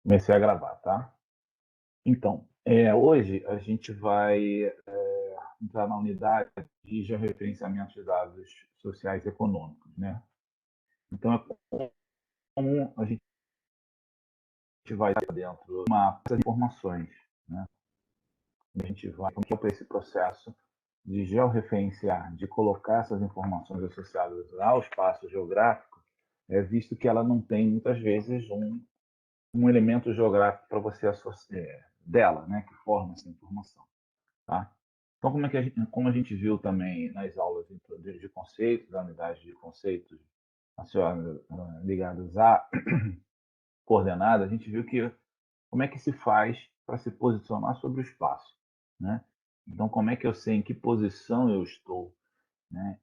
Comecei a gravar, tá? Então, hoje a gente vai entrar na unidade de georreferenciamento de dados sociais e econômicos, né? Então, é como a gente vai dentro de uma das informações, né? A gente vai para esse processo de georreferenciar, de colocar essas informações associadas ao espaço geográfico, visto que ela não tem, muitas vezes, um elemento geográfico para você associar dela, né? Que forma essa informação. Tá? Então, como a gente viu também nas aulas de conceitos, da unidade de conceitos ligados a coordenadas, a gente viu que como é que se faz para se posicionar sobre o espaço, né? Então, como é que eu sei em que posição eu estou, né?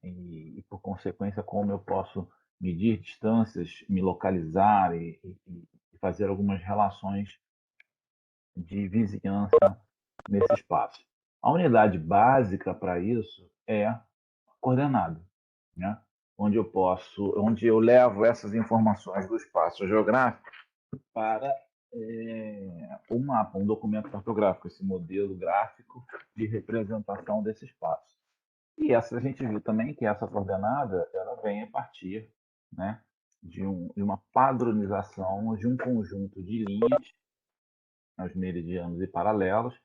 Por consequência, como eu posso medir distâncias, me localizar e fazer algumas relações de vizinhança nesse espaço. A unidade básica para isso é coordenada, né? Onde eu levo essas informações do espaço geográfico para o mapa, um documento cartográfico, esse modelo gráfico de representação desse espaço. E essa a gente viu também que essa coordenada ela vem a partir, né, de uma padronização de um conjunto de linhas, os meridianos e paralelos,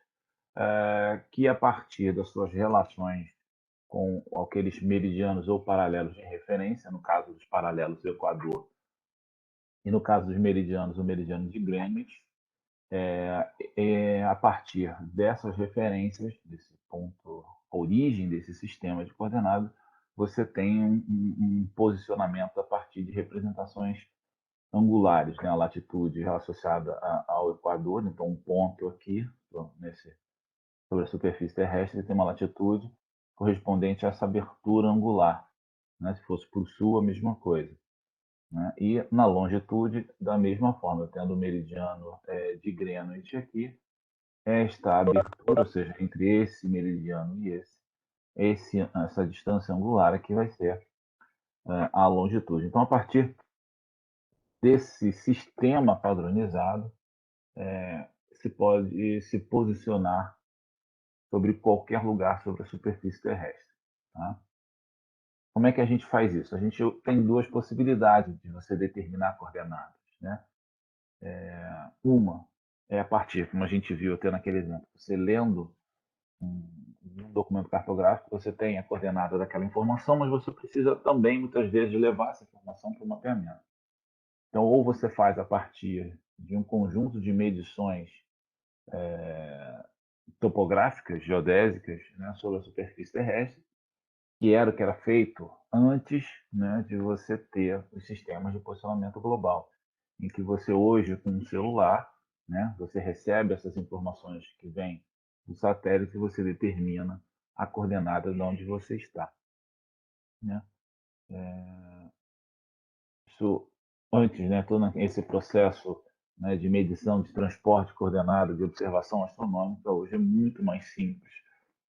que a partir das suas relações com aqueles meridianos ou paralelos de referência, no caso dos paralelos do Equador, e no caso dos meridianos, o meridiano de Greenwich, a partir dessas referências, desse ponto, origem desse sistema de coordenadas, você tem um posicionamento a partir de representações angulares, né? A latitude associada ao Equador, então um ponto aqui, sobre a superfície terrestre, tem uma latitude correspondente a essa abertura angular, né? Se fosse para o sul, a mesma coisa, né? E na longitude, da mesma forma, tendo o meridiano de Greenwich aqui, esta abertura, ou seja, entre esse meridiano e essa distância angular aqui vai ser a longitude. Então, a partir desse sistema padronizado, se pode se posicionar sobre qualquer lugar sobre a superfície terrestre. Tá? Como é que a gente faz isso? A gente tem duas possibilidades de você determinar coordenadas, né? Uma é a partir, como a gente viu até naquele exemplo, você lendo um documento cartográfico, você tem a coordenada daquela informação, mas você precisa também, muitas vezes, levar essa informação para o mapeamento. Então, ou você faz a partir de um conjunto de medições topográficas, geodésicas, né, sobre a superfície terrestre, que era o que era feito antes, né, de você ter os sistemas de posicionamento global, em que você hoje, com um celular, né, você recebe essas informações que vêm do satélite e você determina a coordenada de onde você está. Né? Isso antes, né, todo esse processo, né, de medição de transporte coordenado, de observação astronômica, hoje é muito mais simples.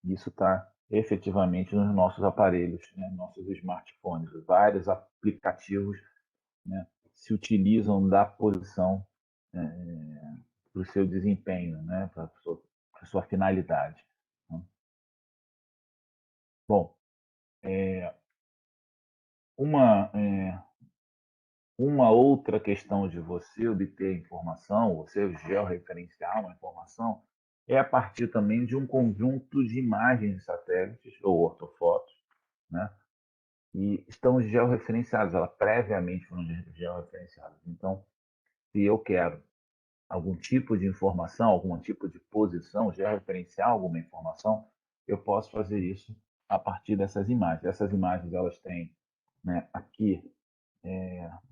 Isso está efetivamente nos nossos aparelhos, né, nossos smartphones. Vários aplicativos, né, se utilizam da posição para o seu desempenho, né, para a sua finalidade. Né? Bom, uma, é, uma outra questão de você obter informação, você georreferenciar uma informação, é a partir também de um conjunto de imagens de satélites ou ortofotos, né? E estão georreferenciadas, elas previamente foram georreferenciadas. Então, se eu quero algum tipo de informação, algum tipo de posição, georreferenciar alguma informação, eu posso fazer isso a partir dessas imagens. Essas imagens, elas têm, né, aqui,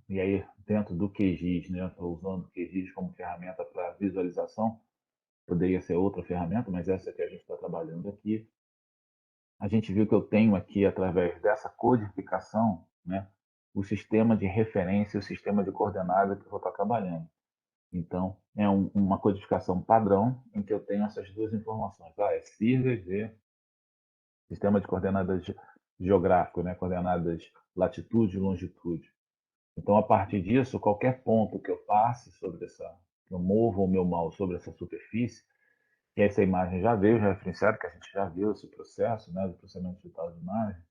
e aí dentro do QGIS, né, eu estou usando o QGIS como ferramenta para visualização, poderia ser outra ferramenta, mas essa que a gente está trabalhando aqui. A gente viu que eu tenho aqui, através dessa codificação, né, o sistema de referência, o sistema de coordenada que eu vou estar trabalhando. Então, é uma codificação padrão em que eu tenho essas duas informações. É SIRGAS e sistema de coordenadas geográfico, né, coordenadas latitude e longitude. Então, a partir disso, qualquer ponto que eu passe sobre eu movo o meu mouse sobre essa superfície, e essa imagem já veio, já referenciada, que a gente já viu esse processo, né, do processamento digital de imagem,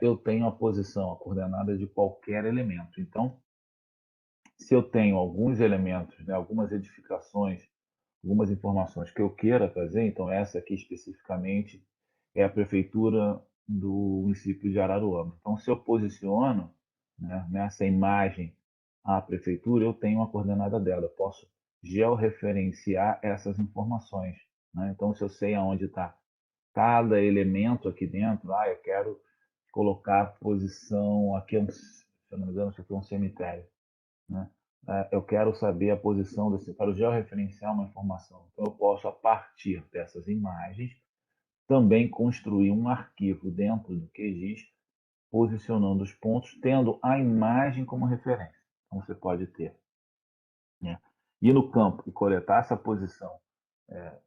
eu tenho a posição, a coordenada de qualquer elemento. Então, se eu tenho alguns elementos, né, algumas edificações, algumas informações que eu queira fazer, então essa aqui especificamente é a prefeitura do município de Araruama. Então, se eu posiciono, né, nessa imagem a prefeitura, eu tenho a coordenada dela, eu posso georreferenciar essas informações. Né? Então, se eu sei aonde está cada elemento aqui dentro, eu quero colocar a posição, aqui é se eu não me engano, isso aqui é um cemitério, né? Eu quero saber a posição desse, para georreferenciar uma informação. Então, eu posso, a partir dessas imagens, também construir um arquivo dentro do QGIS, posicionando os pontos, tendo a imagem como referência. Então, você pode ter, né, ir no campo e coletar essa posição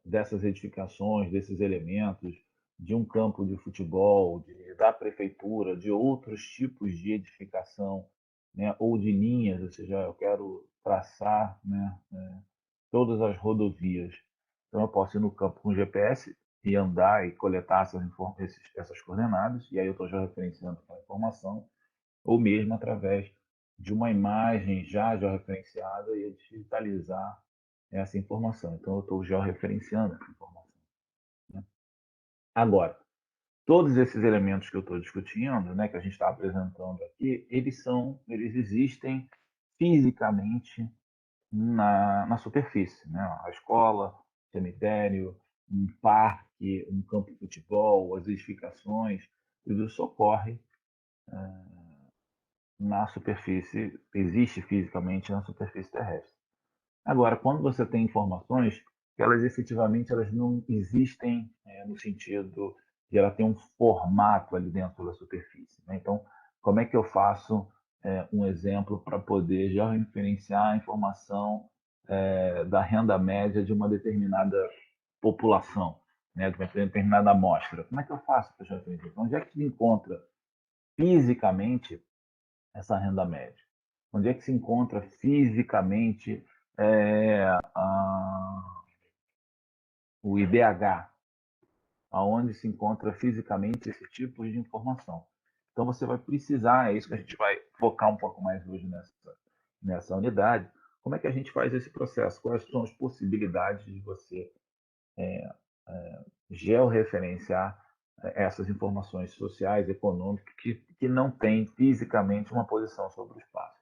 dessas edificações, desses elementos, de um campo de futebol, da prefeitura, de outros tipos de edificação, né, ou de linhas, ou seja, eu quero traçar, né, todas as rodovias. Então, eu posso ir no campo com GPS e andar e coletar essas coordenadas, e aí eu estou já referenciando aquela informação, ou mesmo através de uma imagem já georreferenciada e digitalizar essa informação. Então, eu estou georreferenciando essa informação. Né? Agora, todos esses elementos que eu estou discutindo, né, que a gente está apresentando aqui, eles existem fisicamente na superfície. Né? A escola, cemitério, um parque, um campo de futebol, as edificações, tudo isso ocorre na superfície, existe fisicamente na superfície terrestre. Agora, quando você tem informações que elas efetivamente elas não existem no sentido de ela ter um formato ali dentro da superfície. Né? Então, como é que eu faço um exemplo para poder já referenciar a informação da renda média de uma determinada população, né? De uma determinada amostra? Como é que eu faço para já referenciar? Onde é que se encontra fisicamente essa renda média? Onde é que se encontra fisicamente é, o IDH? Aonde se encontra fisicamente esse tipo de informação? Então você vai precisar, é isso que a gente vai focar um pouco mais hoje nessa unidade, como é que a gente faz esse processo? Quais são as possibilidades de você georreferenciar essas informações sociais, econômicas, que não têm fisicamente uma posição sobre o espaço?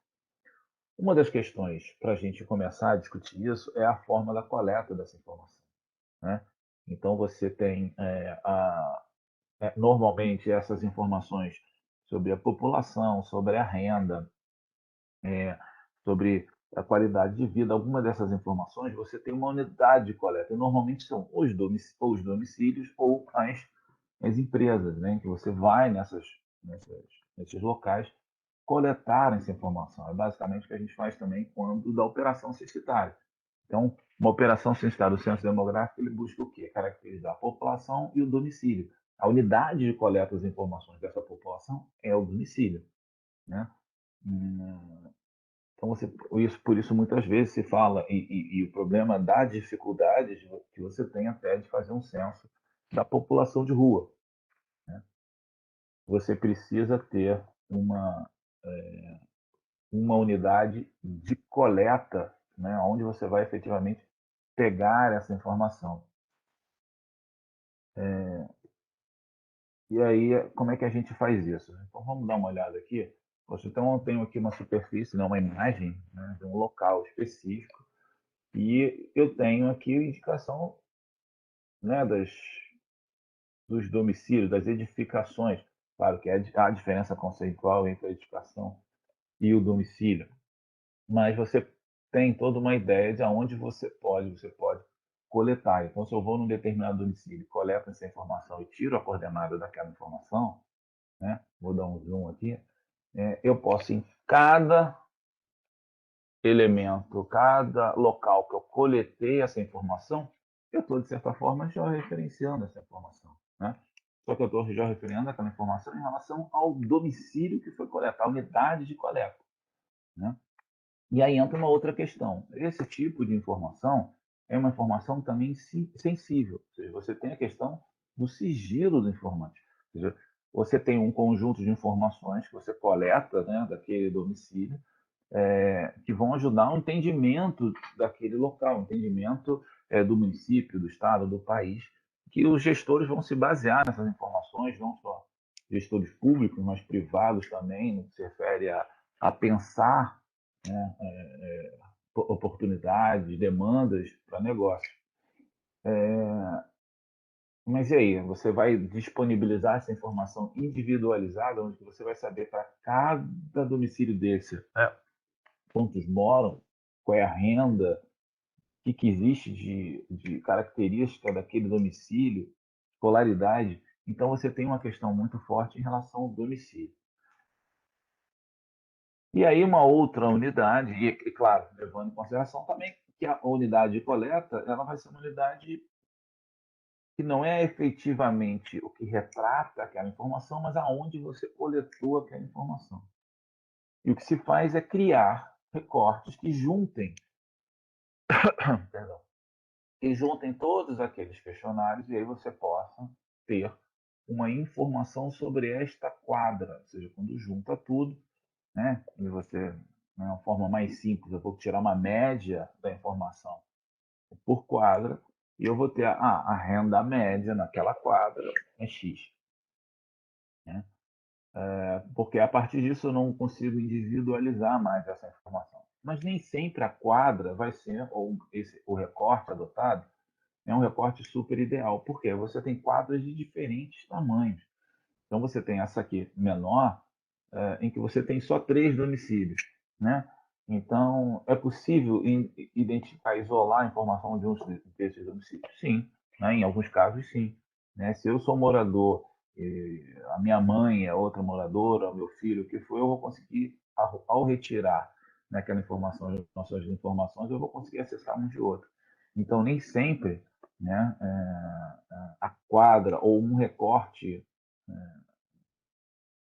Uma das questões para a gente começar a discutir isso é a forma da coleta dessa informação. Né? Então, você tem normalmente essas informações sobre a população, sobre a renda, sobre a qualidade de vida. Algumas dessas informações você tem uma unidade de coleta, e normalmente são os domicílios ou as empresas, né? Que você vai nesses locais coletar essa informação. É basicamente o que a gente faz também quando da operação censitária. Então, uma operação censitária do censo demográfico, ele busca o quê? Caracterizar a população e o domicílio. A unidade de coleta das informações dessa população é o domicílio. Né? Então, por isso muitas vezes se fala, e o problema da dificuldade que você tem até de fazer um censo da população de rua. Né? Você precisa ter uma unidade de coleta, né, onde você vai efetivamente pegar essa informação. E aí, como é que a gente faz isso? Então, vamos dar uma olhada aqui. Então, eu tenho aqui uma superfície, né, uma imagem, né, de um local específico, e eu tenho aqui a indicação, né, dos domicílios, das edificações. Claro que há diferença conceitual entre a edificação e o domicílio, mas você tem toda uma ideia de aonde você pode coletar. Então, se eu vou num determinado domicílio, coleto essa informação e tiro a coordenada daquela informação, né? Vou dar um zoom aqui, eu posso, em cada elemento, cada local que eu coletei essa informação, eu estou, de certa forma, já referenciando essa informação. Né? Só que eu estou já referenciando aquela informação em relação ao domicílio que foi coletado, a unidade de coleta. Né? E aí entra uma outra questão. Esse tipo de informação é uma informação também sensível. Ou seja, você tem a questão do sigilo do informante. Ou seja, você tem um conjunto de informações que você coleta, né, daquele domicílio, que vão ajudar o entendimento daquele local, o entendimento do município, do estado, do país, que os gestores vão se basear nessas informações, não só gestores públicos, mas privados também, no que se refere a pensar, né, oportunidades, demandas para negócio. Mas e aí, você vai disponibilizar essa informação individualizada, onde você vai saber para cada domicílio desse, quantos moram, qual é a renda, o que existe de característica daquele domicílio, escolaridade. Então, você tem uma questão muito forte em relação ao domicílio. E aí, uma outra unidade, e claro, levando em consideração também que a unidade de coleta ela vai ser uma unidade que não é efetivamente o que retrata aquela informação, mas aonde você coletou aquela informação. E o que se faz é criar recortes que juntem, perdão, que juntem todos aqueles questionários e aí você possa ter uma informação sobre esta quadra, ou seja, quando junta tudo, né, e você, de uma forma mais simples, eu vou tirar uma média da informação por quadra e eu vou ter a renda média naquela quadra é X. Né? Porque a partir disso eu não consigo individualizar mais essa informação. Mas nem sempre a quadra vai ser, ou o recorte adotado, é um recorte super ideal. Por quê? Você tem quadras de diferentes tamanhos. Então você tem essa aqui menor, em que você tem só 3 domicílios. Né? Então, é possível identificar, isolar a informação de um desses domicílios? Sim. Né? Em alguns casos, sim. Né? Se eu sou morador, a minha mãe é outra moradora, o meu filho, o que for, eu vou conseguir, ao retirar, né, aquela informação, nossas informações, eu vou conseguir acessar um de outro. Então, nem sempre, né, a quadra ou um recorte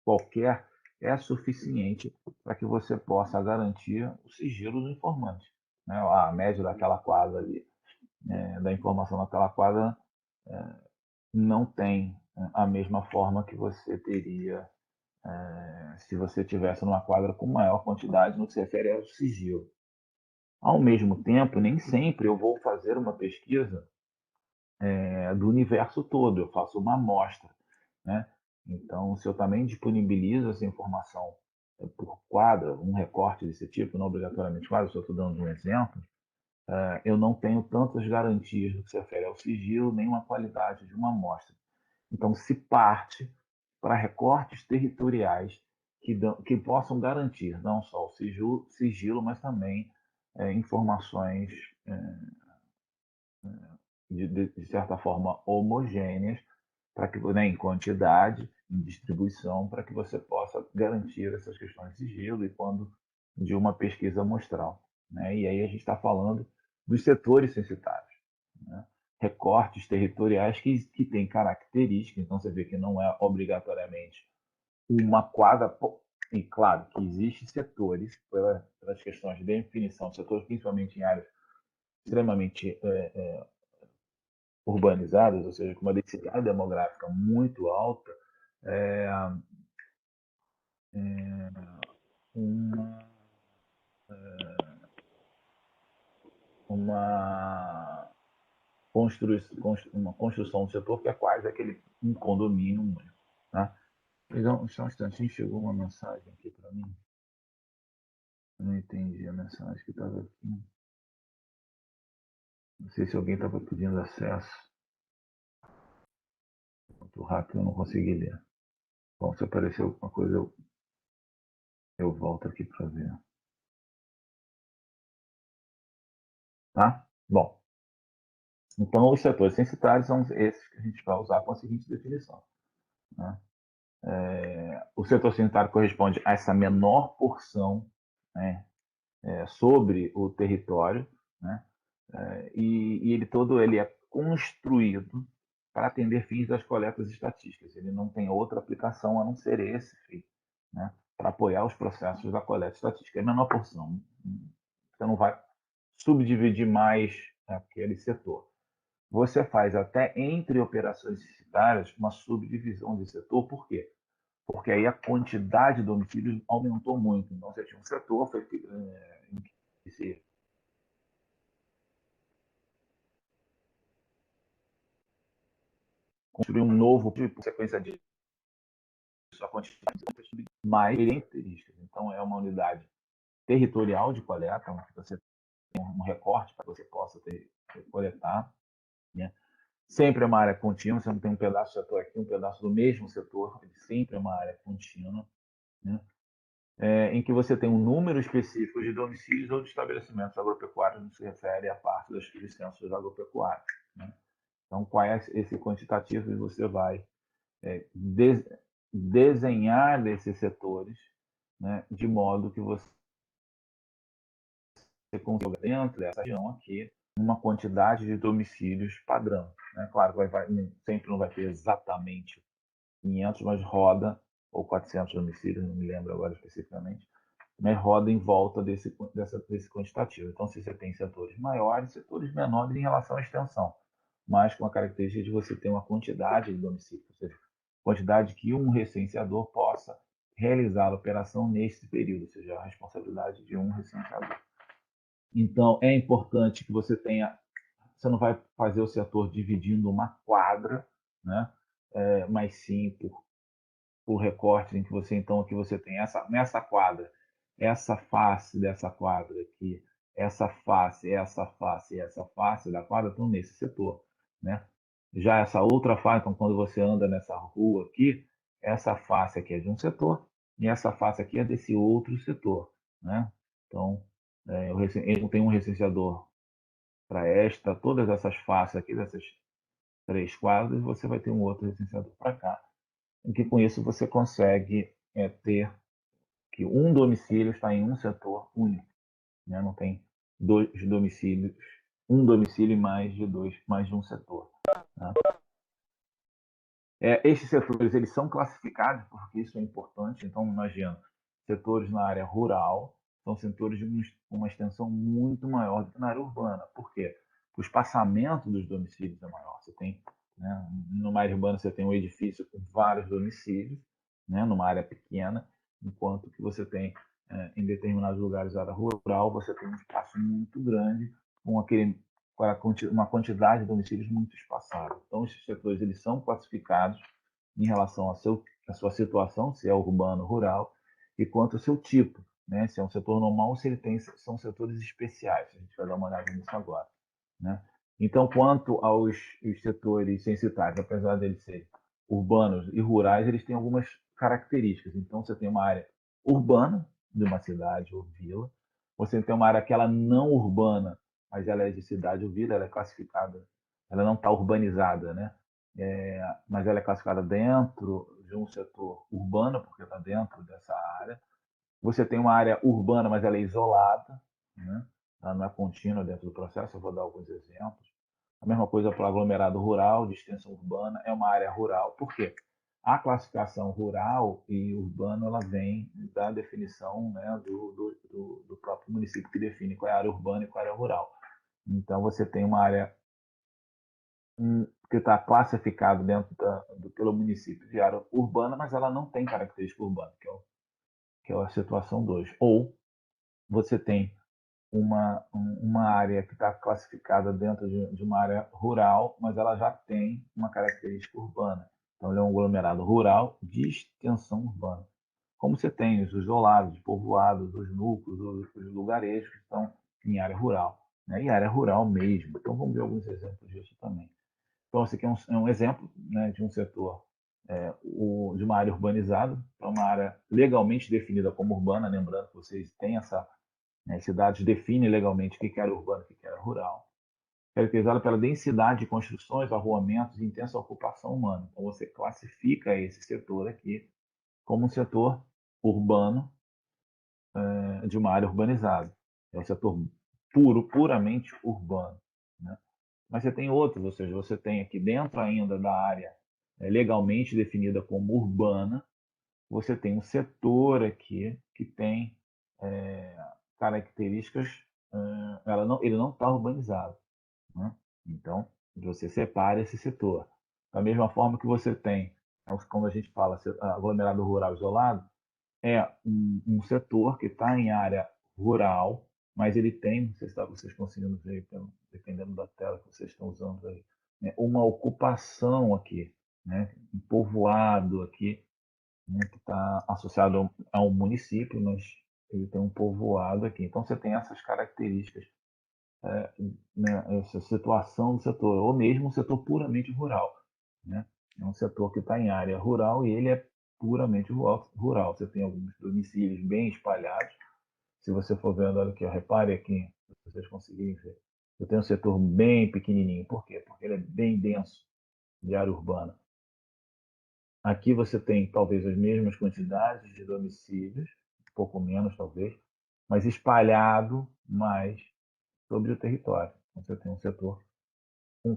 qualquer é suficiente para que você possa garantir o sigilo do informante. Né? A média daquela quadra ali, da informação daquela quadra, não tem a mesma forma que você teria se você tivesse numa quadra com maior quantidade no que se refere ao sigilo. Ao mesmo tempo, nem sempre eu vou fazer uma pesquisa do universo todo, eu faço uma amostra. Né? Então, se eu também disponibilizo essa informação por quadra, um recorte desse tipo, não obrigatoriamente quadra, só estou dando um exemplo, eu não tenho tantas garantias no que se refere ao sigilo, nem uma qualidade de uma amostra. Então, se parte para recortes territoriais que possam garantir não só o sigilo mas também informações de certa forma homogêneas para que, né, em quantidade, em distribuição, para que você possa garantir essas questões de sigilo e quando de uma pesquisa amostral. Né? E aí a gente está falando dos setores censitários. Né? Recortes territoriais que têm características, então você vê que não é obrigatoriamente uma quadra. E claro que existem setores, pelas questões de definição de setores, principalmente em áreas extremamente urbanizadas, ou seja, com uma densidade demográfica muito alta, é, uma, uma, uma construção do setor que é quase aquele um condomínio único. Tá? Então, só um instantinho, chegou uma mensagem aqui para mim. Eu não entendi a mensagem que estava aqui. Não sei se alguém estava pedindo acesso. Muito rápido, eu não consegui ler. Bom, se aparecer alguma coisa, eu volto aqui para ver. Tá? Bom, então os setores censitários são esses que a gente vai usar com a seguinte definição. Né? O setor sanitário corresponde a essa menor porção, né, sobre o território, né, e ele todo ele é construído para atender fins das coletas estatísticas. Ele não tem outra aplicação a não ser esse fim, né, para apoiar os processos da coleta estatística. É a menor porção. Você não vai subdividir mais aquele setor. Você faz até entre operações censitárias uma subdivisão de setor. Por quê? Porque aí a quantidade de domicílios aumentou muito. Então, você tinha um setor em que se construiu um novo tipo, sequência disso, a quantidade mais características. Então, é uma unidade territorial de coleta, onde você tem um recorte para que você possa coletar, né? Sempre é uma área contínua, você não tem um pedaço do setor aqui, um pedaço do mesmo setor, ele sempre é uma área contínua, né? Em que você tem um número específico de domicílios ou de estabelecimentos agropecuários, no se refere à parte das licenças agropecuárias, né? Então, qual é esse quantitativo? E você vai desenhar esses setores, né, de modo que você consiga, dentro dessa região aqui, uma quantidade de domicílios padrão, né? Claro, sempre não vai ter exatamente 500, mas roda, ou 400 domicílios, não me lembro agora especificamente, mas roda em volta desse quantitativo. Então, se você tem setores maiores, setores menores em relação à extensão, mas com a característica de você ter uma quantidade de domicílios, ou seja, quantidade que um recenseador possa realizar a operação nesse período, ou seja, a responsabilidade de um recenseador. Então, é importante que você tenha. Você não vai fazer o setor dividindo uma quadra, né? Mas sim por recortes em que você tem nessa quadra, essa face dessa quadra aqui, essa face e essa face da quadra estão nesse setor, né? Já essa outra face, então quando você anda nessa rua aqui, essa face aqui é de um setor e essa face aqui é desse outro setor, né? Então, eu tenho um recenseador para todas essas faces aqui, dessas 3 quadras, e você vai ter um outro recenseador para cá, em que com isso você consegue ter que um domicílio está em um setor único, né? Não tem dois domicílios, um domicílio e mais de um setor, né? Esses setores eles são classificados porque isso é importante. Então, imagina, setores na área rural são setores de uma extensão muito maior do que na área urbana. Por quê? O espaçamento dos domicílios é maior. Você tem, né, numa área urbana, você tem um edifício com vários domicílios, né, numa área pequena, enquanto que você tem, em determinados lugares da área rural, você tem um espaço muito grande com uma quantidade de domicílios muito espaçada. Então, esses setores eles são classificados em relação à sua situação, se é urbano ou rural, e quanto ao seu tipo, né? Se é um setor normal ou se ele são setores especiais. A gente vai dar uma olhada nisso agora, né? Então, quanto aos setores censitários, apesar de eles serem urbanos e rurais, eles têm algumas características. Então, você tem uma área urbana de uma cidade ou vila, você tem uma área que ela não urbana, mas ela é de cidade ou vila, ela é classificada, ela não está urbanizada, né? Mas ela é classificada dentro de um setor urbano, porque está dentro dessa área. Você tem uma área urbana, mas ela é isolada, né? Ela não é contínua dentro do processo. Eu vou dar alguns exemplos. A mesma coisa para o aglomerado rural, de extensão urbana, é uma área rural. Por quê? A classificação rural e urbano ela vem da definição, né, do próprio município, que define qual é a área urbana e qual é a área rural. Então, você tem uma área que está classificada pelo município de área urbana, mas ela não tem característica urbana, que é a situação 2. Ou você tem uma área que está classificada dentro de uma área rural, mas ela já tem uma característica urbana. Então, ele é um aglomerado rural de extensão urbana. Como você tem os isolados, os povoados, os núcleos, os lugarejos que estão em área rural, né? E área rural mesmo. Então, vamos ver alguns exemplos disso também. Então, esse aqui é um exemplo, né, de um setor, de uma área urbanizada para uma área legalmente definida como urbana. Lembrando que vocês têm essa, né, cidades definem legalmente o que era urbano e o que era rural, caracterizada pela densidade de construções, arruamentos e intensa ocupação humana. Então, você classifica esse setor aqui como um setor urbano, de uma área urbanizada. É um setor puramente urbano, né? Mas você tem outros, ou seja, você tem aqui dentro ainda da área legalmente definida como urbana, você tem um setor aqui que tem características, ele não está urbanizado, né? Então, você separa esse setor. Da mesma forma que você tem, quando a gente fala aglomerado rural isolado, é um setor que está em área rural, mas ele tem, não sei se vocês conseguindo ver, dependendo da tela que vocês estão usando aí, né, uma ocupação aqui, né, um povoado aqui, né, que está associado a um município, mas ele tem um povoado aqui. Então você tem essas características, né, essa situação do setor, ou mesmo um setor puramente rural, né? É um setor que está em área rural e ele é puramente rural. Você tem alguns domicílios bem espalhados. Se você for vendo, olha aqui, ó, repare aqui, se vocês conseguirem ver. Eu tenho um setor bem pequenininho. Por quê? Porque ele é bem denso de área urbana. Aqui você tem talvez as mesmas quantidades de domicílios, um pouco menos talvez, mas espalhado mais sobre o território. Então, você tem um setor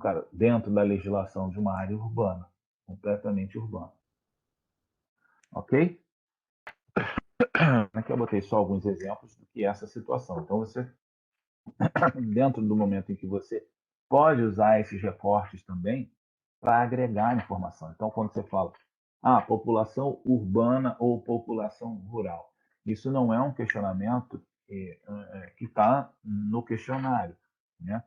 cara dentro da legislação de uma área urbana, completamente urbana. Ok? Aqui eu botei só alguns exemplos do que é essa situação. Então, você, dentro do momento em que você pode usar esses recortes também para agregar informação. Então, quando você fala, população urbana ou população rural, isso não é um questionamento que está no questionário, né?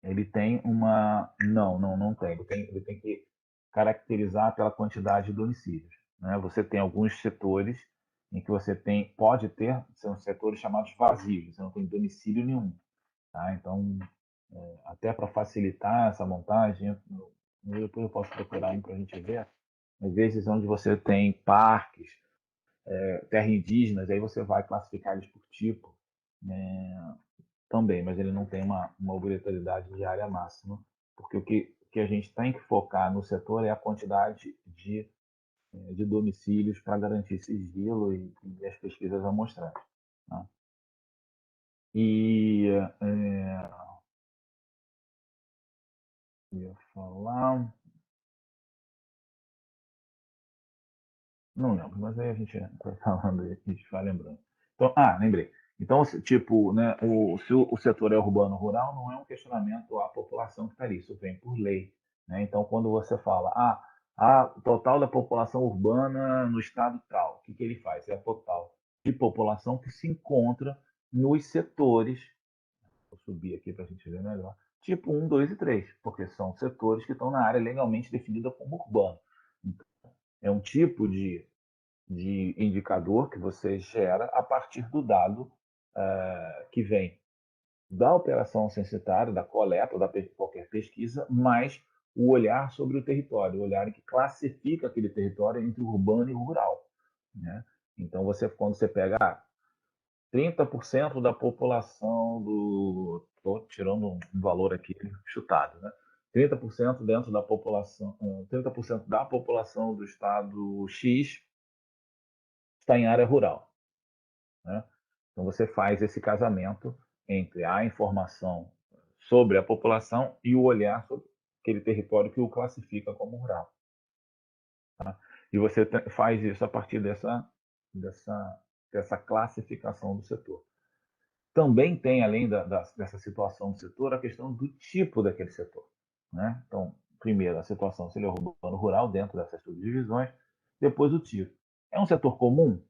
Ele tem uma... Não tem. Ele tem que caracterizar pela quantidade de domicílios, né? Você tem alguns setores em que você pode ter, são setores chamados vazios, você não tem domicílio nenhum, tá? Então, até para facilitar essa montagem, depois eu posso procurar para a gente ver, às vezes onde você tem parques, terra indígenas, aí você vai classificar eles por tipo, né? Também, mas ele não tem uma obrigatoriedade de área máxima, porque o que a gente tem que focar no setor é a quantidade de domicílios para garantir sigilo e as pesquisas amostrais. Tá? E ia falar, não lembro, mas aí a gente vai falando e a gente vai lembrando. Então, lembrei. Então, tipo, né, se o setor é urbano-rural, não é um questionamento à população que está ali, isso vem por lei. Né? Então, quando você fala, o total da população urbana no estado tal, o que ele faz? É a total de população que se encontra nos setores, vou subir aqui para a gente ver melhor, tipo 1, 2 e 3, porque são setores que estão na área legalmente definida como urbano. Então, é um tipo de indicador que você gera a partir do dado que vem da operação censitária, da coleta, da qualquer pesquisa, mais o olhar sobre o território, o olhar que classifica aquele território entre urbano e rural. Né? Então, quando você pega 30% da população do... Estou tirando um valor aqui chutado, né? 30% dentro da população, 30% da população do estado X está em área rural. Né? Então, você faz esse casamento entre a informação sobre a população e o olhar sobre aquele território que o classifica como rural. Tá? E você faz isso a partir dessa classificação do setor. Também tem, além dessa situação do setor, a questão do tipo daquele setor. Né? Então, primeiro, a situação se ele é urbano-rural, dentro dessas subdivisões, depois o tipo. É um setor comum?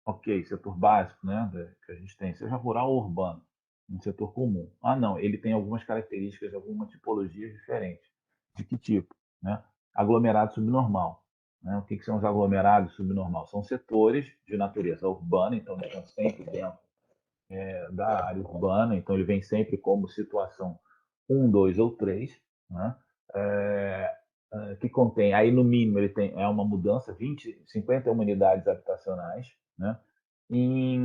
Ok, setor básico, né, que a gente tem, seja rural ou urbano, um setor comum. Não, ele tem algumas características, algumas tipologias diferentes. De que tipo? Né? Aglomerado subnormal. Né? O que são os aglomerados subnormal? São setores de natureza urbana, então eles estão sempre dentro da área urbana, então ele vem sempre como situação 1, 2 ou 3, né? Que contém, aí no mínimo ele tem uma mudança, 50 unidades habitacionais, né?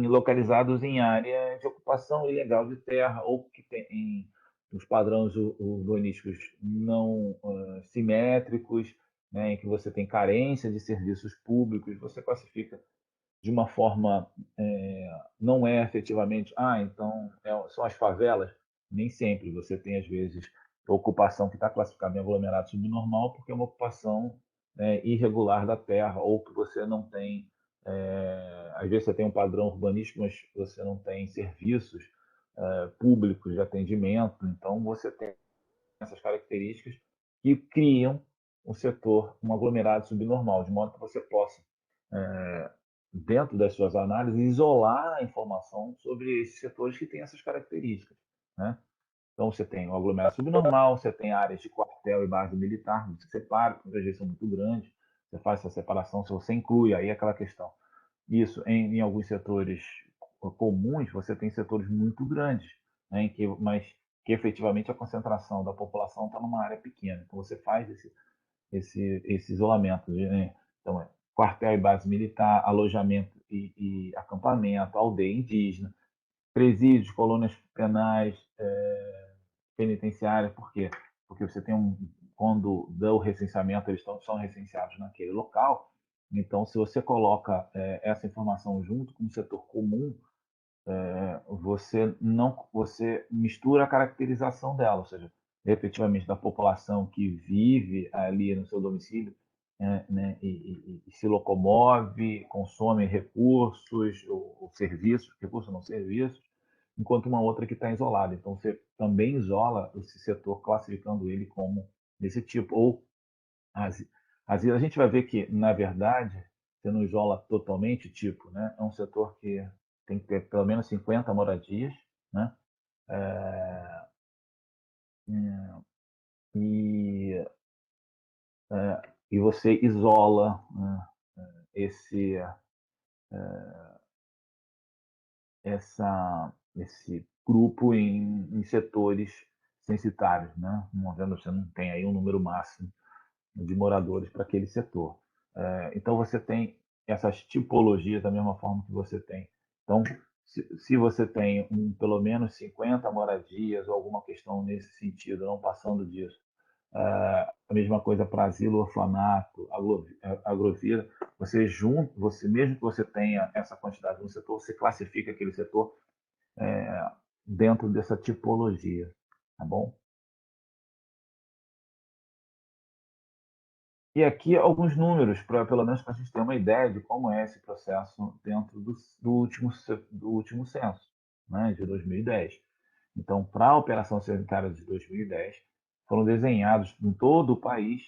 Localizados em área de ocupação ilegal de terra ou que tem os padrões urbanísticos não simétricos, né, em que você tem carência de serviços públicos, você classifica de uma forma, não é efetivamente, então são as favelas, nem sempre. Você tem, às vezes, a ocupação que está classificada em aglomerado subnormal porque é uma ocupação irregular da terra, ou que você não tem, às vezes você tem um padrão urbanístico, mas você não tem serviços públicos de atendimento, então você tem essas características que criam um setor, um aglomerado subnormal, de modo que você possa, dentro das suas análises, isolar a informação sobre esses setores que têm essas características, né? Então, você tem o aglomerado subnormal, você tem áreas de quartel e base militar, você separa, porque as vezes são muito grandes, você faz essa separação, se você inclui, aí é aquela questão. Isso, em alguns setores comuns, você tem setores muito grandes, né, mas que efetivamente a concentração da população está numa área pequena. Então, você faz esse isolamento. Né? Então, quartel e base militar, alojamento e acampamento, aldeia indígena, presídios, colônias penais, penitenciárias. Por quê? Porque você tem quando dá o recenseamento, eles são recenseados naquele local. Então, se você coloca essa informação junto com o setor comum, você mistura a caracterização dela, ou seja, efetivamente da população que vive ali no seu domicílio, né, e se locomove, consome recursos ou serviços, recursos não serviços, enquanto uma outra que está isolada. Então, você também isola esse setor, classificando ele como desse tipo. Ou, às vezes, a gente vai ver que, na verdade, você não isola totalmente o tipo, né? É um setor que tem que ter pelo menos 50 moradias, né? E, e você isola, né, esse, esse grupo em setores censitários, né? Você não tem aí um número máximo de moradores para aquele setor. Então, você tem essas tipologias da mesma forma que você tem. Então, se você tem pelo menos 50 moradias ou alguma questão nesse sentido, não passando disso, a mesma coisa para asilo, orfanato, agrovila, você mesmo que você tenha essa quantidade no setor, você classifica aquele setor dentro dessa tipologia, tá bom? E aqui alguns números, pelo menos para a gente ter uma ideia de como é esse processo dentro do último censo, né, de 2010. Então, para a operação sanitária de 2010, foram desenhados em todo o país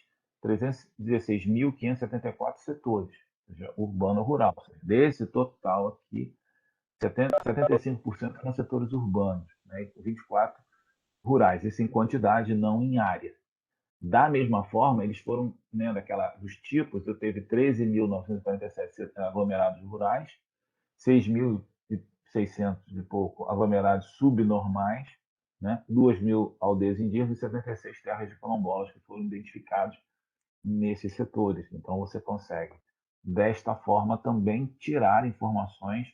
316.574 setores, ou seja, urbano-rural. Desse total aqui, 75% são setores urbanos, né, e 24% rurais, isso em quantidade, não em área. Da mesma forma, eles foram, né, dos tipos, eu teve 13.947 aglomerados rurais, 6.600 e pouco aglomerados subnormais, né, 2.000 aldeias indígenas e 76 terras de quilombolas que foram identificados nesses setores. Então, você consegue, desta forma, também tirar informações.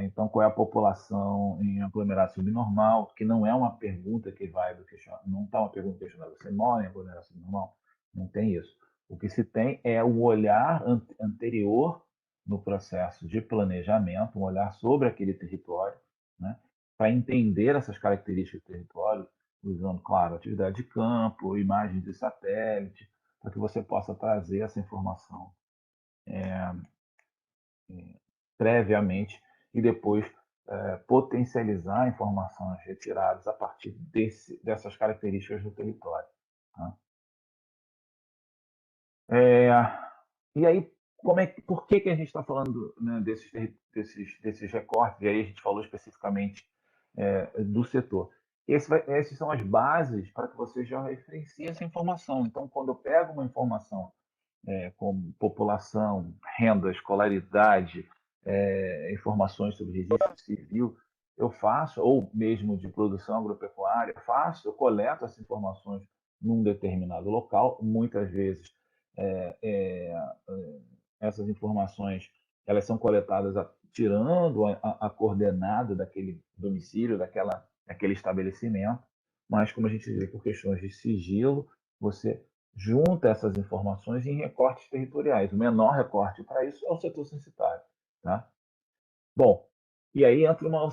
Então, qual é a população em aglomerado subnormal, que não é uma pergunta que vai do questionário, não está uma pergunta questionária, você mora em aglomerado subnormal? Não tem isso. O que se tem é o olhar anterior no processo de planejamento, um olhar sobre aquele território, né, para entender essas características do território, usando, claro, atividade de campo, imagens de satélite, para que você possa trazer essa informação previamente e depois potencializar informações retiradas a partir dessas características do território. Tá? E aí, por que a gente está falando, né, desses recortes? E aí a gente falou especificamente do setor. Essas são as bases para que você já referencie essa informação. Então, quando eu pego uma informação como população, renda, escolaridade, informações sobre registro civil, eu faço, ou mesmo de produção agropecuária, eu coleto essas informações num determinado local, muitas vezes é, é, essas informações elas são coletadas tirando a coordenada daquele domicílio, daquele estabelecimento, mas como a gente vê por questões de sigilo, você junta essas informações em recortes territoriais. O menor recorte para isso é o setor censitário. Tá? Bom, e aí entra uma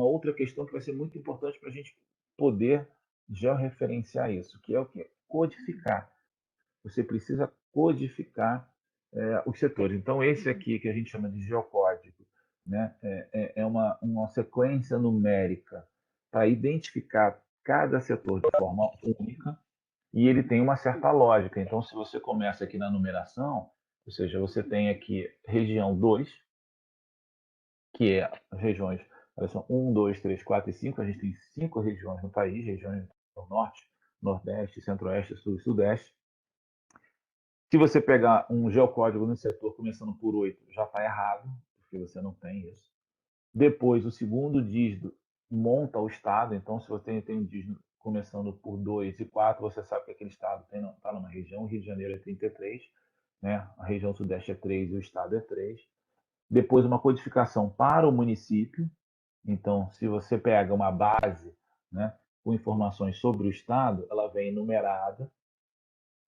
outra questão que vai ser muito importante para a gente poder georreferenciar isso, que é o que? Codificar. Você precisa codificar os setores. Então, esse aqui, que a gente chama de geocódigo, né, é uma sequência numérica para identificar cada setor de forma única, e ele tem uma certa lógica. Então, se você começa aqui na numeração, ou seja, você tem aqui região 2, que é as regiões, elas são 1, 2, 3, 4 e 5. A gente tem 5 regiões no país, regiões do norte, nordeste, centro-oeste, sul e sudeste. Se você pegar um geocódigo no setor começando por 8, já está errado, porque você não tem isso. Depois, o segundo dígito monta o estado. Então, se você tem um dígito começando por 2 e 4, você sabe que aquele estado está numa região. O Rio de Janeiro é 33, né? A região sudeste é 3 e o estado é 3. Depois, uma codificação para o município. Então, se você pega uma base, né, com informações sobre o estado, ela vem numerada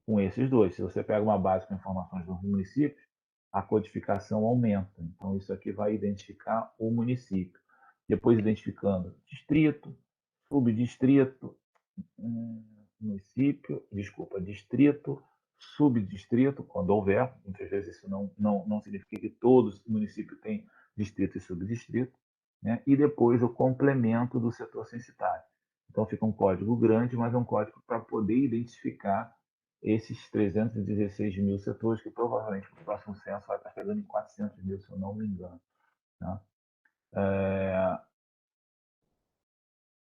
com esses dois. Se você pega uma base com informações dos municípios, a codificação aumenta. Então, isso aqui vai identificar o município. Depois, identificando distrito, subdistrito, município, desculpa, distrito, subdistrito, quando houver. Muitas vezes isso não significa que todos os municípios têm distrito e subdistrito. Né? E depois o complemento do setor censitário. Então, fica um código grande, mas é um código para poder identificar esses 316 mil setores, que provavelmente no próximo censo vai estar chegando em 400 mil, se eu não me engano. Tá?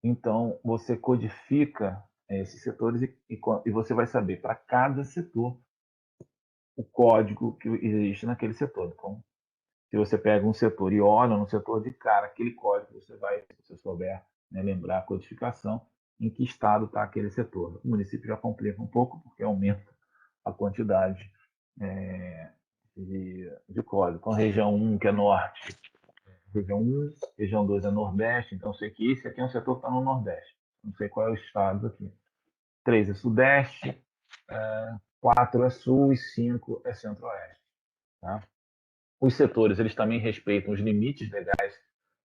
Então, você codifica esses setores e você vai saber para cada setor o código que existe naquele setor. Então, se você pega um setor e olha no setor de cara, aquele código, você vai, se você souber, né, lembrar a codificação, em que estado está aquele setor. O município já complica um pouco, porque aumenta a quantidade de código. Então, região 1, que é norte, região 1, região 2 é nordeste, então eu sei que esse aqui é um setor que está no nordeste. Não sei qual é o estado aqui. 3 é sudeste, 4 é sul e 5 é centro-oeste. Tá? Os setores, eles também respeitam os limites legais,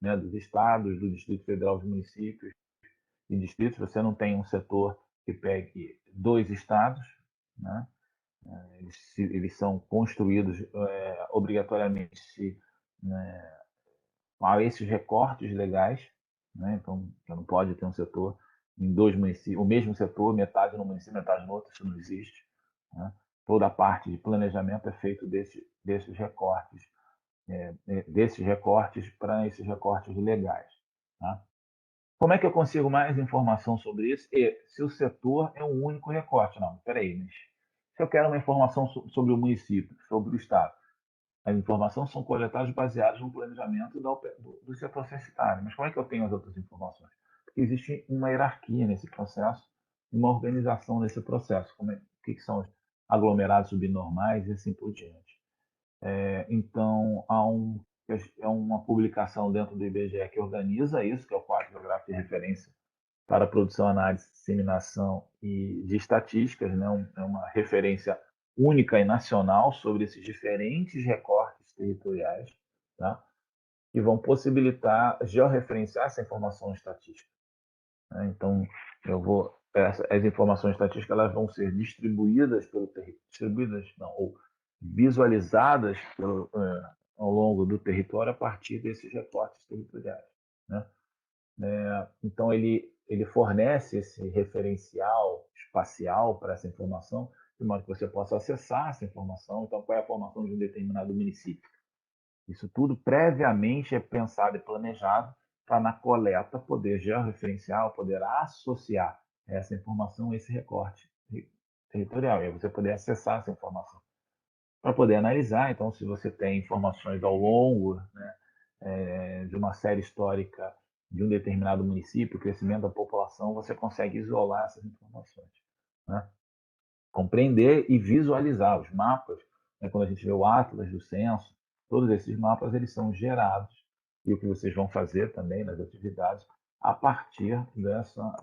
né, dos estados, do Distrito Federal, dos municípios e distritos. Você não tem um setor que pegue 2 estados, né? Eles são construídos obrigatoriamente, né, a esses recortes legais. Né? Então, você não pode ter um setor em 2 municípios, o mesmo setor, metade no município, metade no outro, isso não existe. Né? Toda a parte de planejamento é feito desses recortes para esses recortes legais. Tá? Como é que eu consigo mais informação sobre isso? E se o setor é um único recorte? Não, peraí, mas se eu quero uma informação sobre o município, sobre o estado, as informações são coletadas baseadas no planejamento do setor censitário. Mas como é que eu tenho as outras informações? Porque existe uma hierarquia nesse processo, uma organização nesse processo. O que são os aglomerados subnormais e assim por diante. Então, há uma publicação dentro do IBGE que organiza isso, que é o Quadro Geográfico de Referência para Produção, Análise, Disseminação e de Estatísticas, né? É uma referência única e nacional sobre esses diferentes recortes territoriais, tá? Que vão possibilitar georreferenciar essa informação estatística. Né? Então, as informações estatísticas elas vão ser distribuídas ou visualizadas ao longo do território a partir desses recortes territoriais. Né? Então, ele fornece esse referencial espacial para essa informação, de modo que você possa acessar essa informação. Então, qual é a formação de um determinado município? Isso tudo previamente é pensado e planejado para, na coleta, poder georreferenciar, poder associar essa informação a esse recorte territorial. E aí você poder acessar essa informação. Para poder analisar, então, se você tem informações ao longo, né, de uma série histórica de um determinado município, o crescimento da população, você consegue isolar essas informações. Né? Compreender e visualizar os mapas, né, quando a gente vê o Atlas do Censo, todos esses mapas eles são gerados, e o que vocês vão fazer também nas atividades, a partir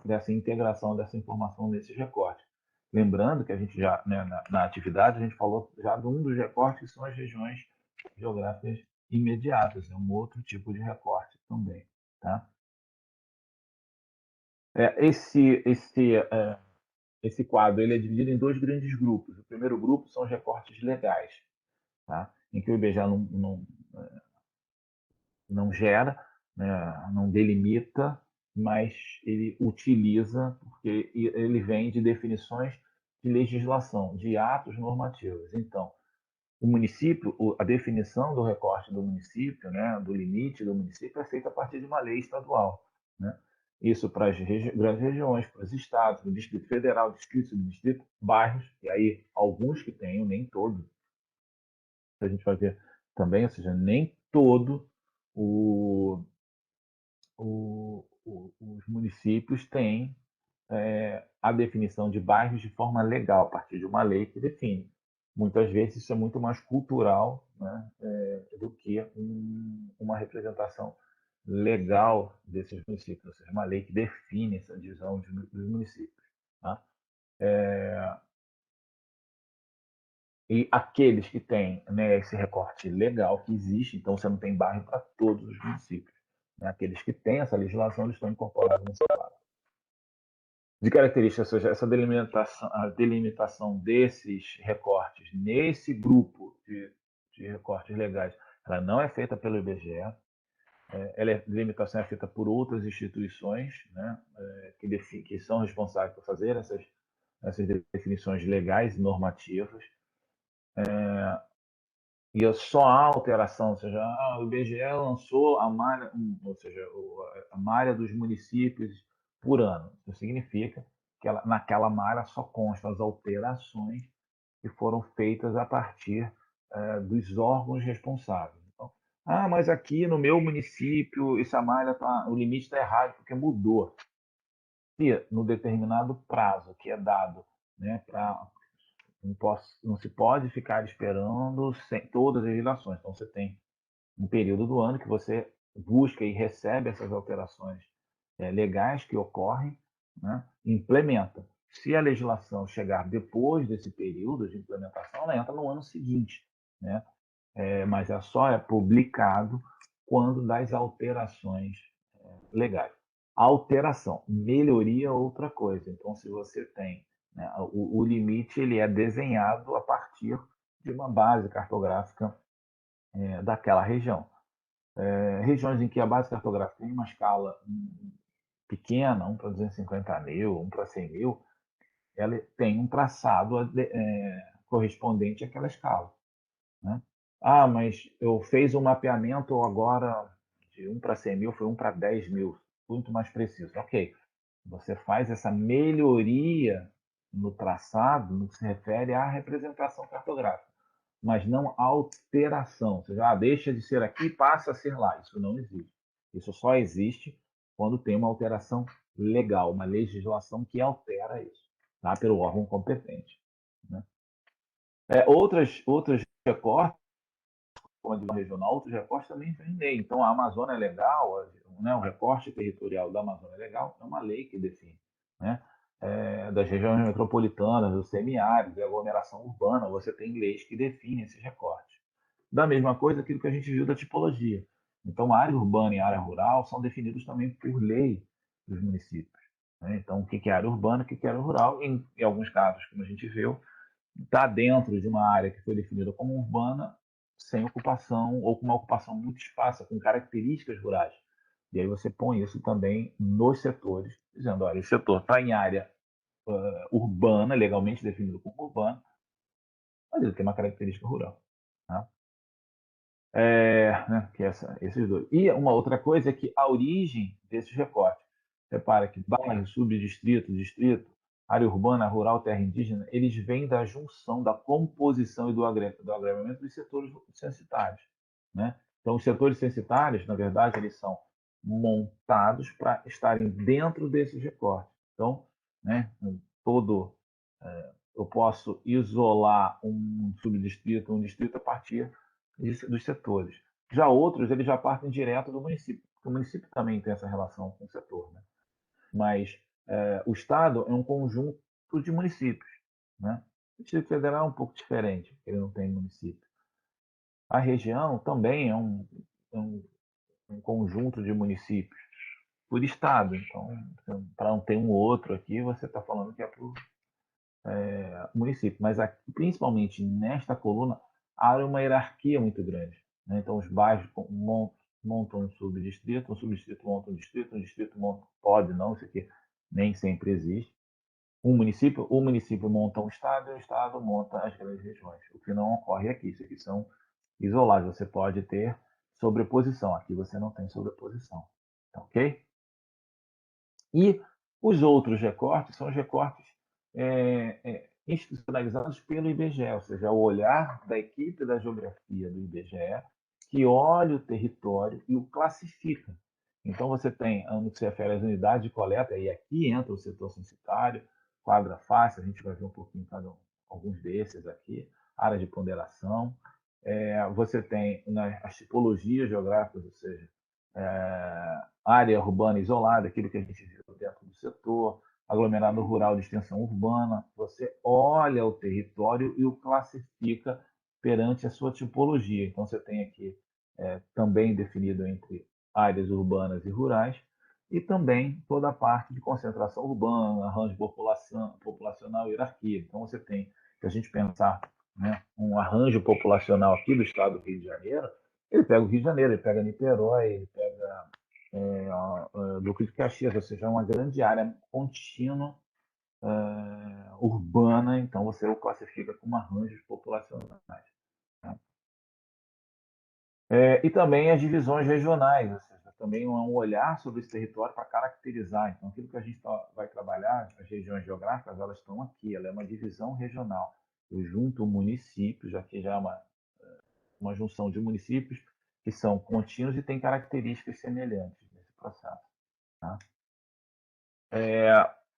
dessa integração dessa informação nesses recortes. Lembrando que a gente já, né, na atividade, a gente falou já de um dos recortes, que são as regiões geográficas imediatas, é um outro tipo de recorte também. Tá? esse quadro ele é dividido em dois grandes grupos. O primeiro grupo são os recortes legais, tá? Em que o IBGE não gera, né, não delimita, mas ele utiliza, porque ele vem de definições de legislação, de atos normativos. Então, o município, a definição do recorte do município, né, do limite do município, é feita a partir de uma lei estadual. Né? Isso para as grandes regiões, para os estados, o Distrito Federal, distrito, subdistrito, bairros, e aí alguns que tenham, nem todos. A gente vai ver também, ou seja, nem todo os municípios têm a definição de bairros de forma legal, a partir de uma lei que define. Muitas vezes isso é muito mais cultural, né, do que uma representação legal desses municípios, ou seja, uma lei que define essa divisão dos municípios. Tá? E aqueles que têm, né, esse recorte legal que existe, então você não tem bairro para todos os municípios. Né? Aqueles que têm essa legislação eles estão incorporados nesse quadro. De características, ou seja, essa delimitação, a delimitação desses recortes nesse grupo de recortes legais, ela não é feita pelo IBGE, a delimitação é feita por outras instituições, né, que são responsáveis por fazer essas definições legais e normativas. E só há alteração, ou seja, o IBGE lançou a malha, ou seja, a malha dos municípios por ano. Isso significa que naquela malha só constam as alterações que foram feitas a partir dos órgãos responsáveis. Então, mas aqui no meu município essa malha o limite está errado porque mudou. E no determinado prazo que é dado, né, para não se pode ficar esperando todas as legislações. Então, você tem um período do ano que você busca e recebe essas alterações legais que ocorrem, né, implementa. Se a legislação chegar depois desse período de implementação, ela entra no ano seguinte. Né? Mas só é publicado quando das alterações legais. Alteração, melhoria é outra coisa. Então, se você tem, né, o limite, ele é desenhado a partir de uma base cartográfica daquela região. Regiões em que a base cartográfica tem uma escala pequena, 1 para 250 mil, 1 para 100 mil, ela tem um traçado correspondente àquela escala. Né? Mas eu fiz um mapeamento agora de 1 para 100 mil, foi 1 para 10 mil, muito mais preciso. Ok, você faz essa melhoria no traçado no que se refere à representação cartográfica, mas não alteração. Ou seja, deixa de ser aqui e passa a ser lá. Isso não existe. Isso só existe quando tem uma alteração legal, uma legislação que altera isso, tá? Pelo órgão competente. Né? Outros recortes, como a divisão regional, outros recortes também vêm lei. Então, a Amazônia é legal, né? O recorte territorial da Amazônia é legal, é uma lei que define. Né? Das regiões metropolitanas, do semiárido, da aglomeração urbana, você tem leis que definem esses recortes. Da mesma coisa, aquilo que a gente viu da tipologia. Então, a área urbana e a área rural são definidos também por lei dos municípios. Né? Então, o que é área urbana, o que é área rural, em alguns casos, como a gente viu, está dentro de uma área que foi definida como urbana, sem ocupação, ou com uma ocupação muito esparsa, com características rurais. E aí você põe isso também nos setores, dizendo, olha, esse setor está em área urbana, legalmente definido como urbana, mas ele tem uma característica rural. Tá? Né, que esses dois. E uma outra coisa é que a origem desses recortes, repara que bairro, subdistrito, distrito, área urbana, rural, terra indígena, eles vêm da junção, da composição e do agregamento dos setores censitários. Né? Então, os setores censitários, na verdade, eles são montados para estarem dentro desses recortes. Então, né, todo eu posso isolar um subdistrito, um distrito a partir dos setores. Já outros, eles já partem direto do município, porque o município também tem essa relação com o setor. Né? Mas o Estado é um conjunto de municípios. Né? O Distrito Federal é um pouco diferente, porque ele não tem município. A região também é um conjunto de municípios por Estado. Então, para não ter um outro aqui, você está falando que é por município. Mas aqui, principalmente nesta coluna, há uma hierarquia muito grande, né? Então, os bairros montam um subdistrito monta um distrito monta, pode não, isso aqui nem sempre existe. O município monta um estado e o estado monta as grandes regiões. O que não ocorre aqui, isso aqui são isolados. Você pode ter sobreposição, aqui você não tem sobreposição, tá ok? E os outros recortes são os recortes institucionalizados pelo IBGE, ou seja, o olhar da equipe da geografia do IBGE que olha o território e o classifica. Então, você tem, no que se refere às unidades de coleta, e aqui entra o setor censitário, quadra face, a gente vai ver um pouquinho cada alguns desses aqui, área de ponderação. Você tem as tipologias geográficas, ou seja, área urbana isolada, aquilo que a gente viu dentro do setor, aglomerado rural de extensão urbana. Você olha o território e o classifica perante a sua tipologia. Então, você tem aqui também definido entre áreas urbanas e rurais, e também toda a parte de concentração urbana, arranjo populacional e hierarquia. Então, você tem, se a gente pensar, né, um arranjo populacional aqui do estado do Rio de Janeiro, ele pega o Rio de Janeiro, ele pega Niterói, ele pega Duque de Caxias, ou seja, uma grande área contínua urbana, então você o classifica como arranjos populacionais. Né? E também as divisões regionais, ou seja, também um olhar sobre esse território para caracterizar. Então, aquilo que a gente vai trabalhar, as regiões geográficas, elas estão aqui, ela é uma divisão regional. Eu junto municípios, aqui já é uma junção de municípios que são contínuos e têm características semelhantes nesse processo. Tá?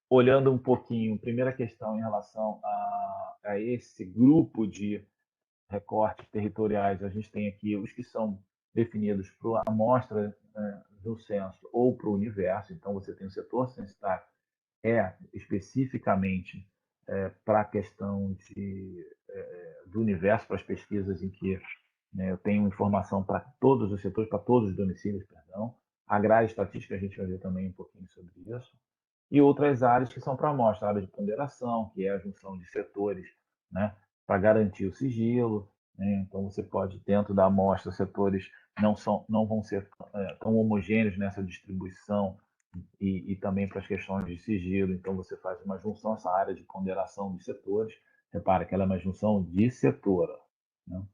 Olhando um pouquinho, primeira questão em relação a esse grupo de recortes territoriais, a gente tem aqui os que são definidos para a amostra do censo ou para o universo. Então, você tem o setor censitário, especificamente para a questão do universo, para as pesquisas em que eu tenho informação para todos os setores, para todos os domicílios, perdão. A grade estatística, a gente vai ver também um pouquinho sobre isso. E outras áreas que são para amostra, a área de ponderação, que é a junção de setores, né, para garantir o sigilo. Né? Então, você pode, dentro da amostra, setores não vão ser tão homogêneos nessa distribuição e também para as questões de sigilo. Então, você faz uma junção, essa área de ponderação de setores. Repara que ela é uma junção de setor. Né?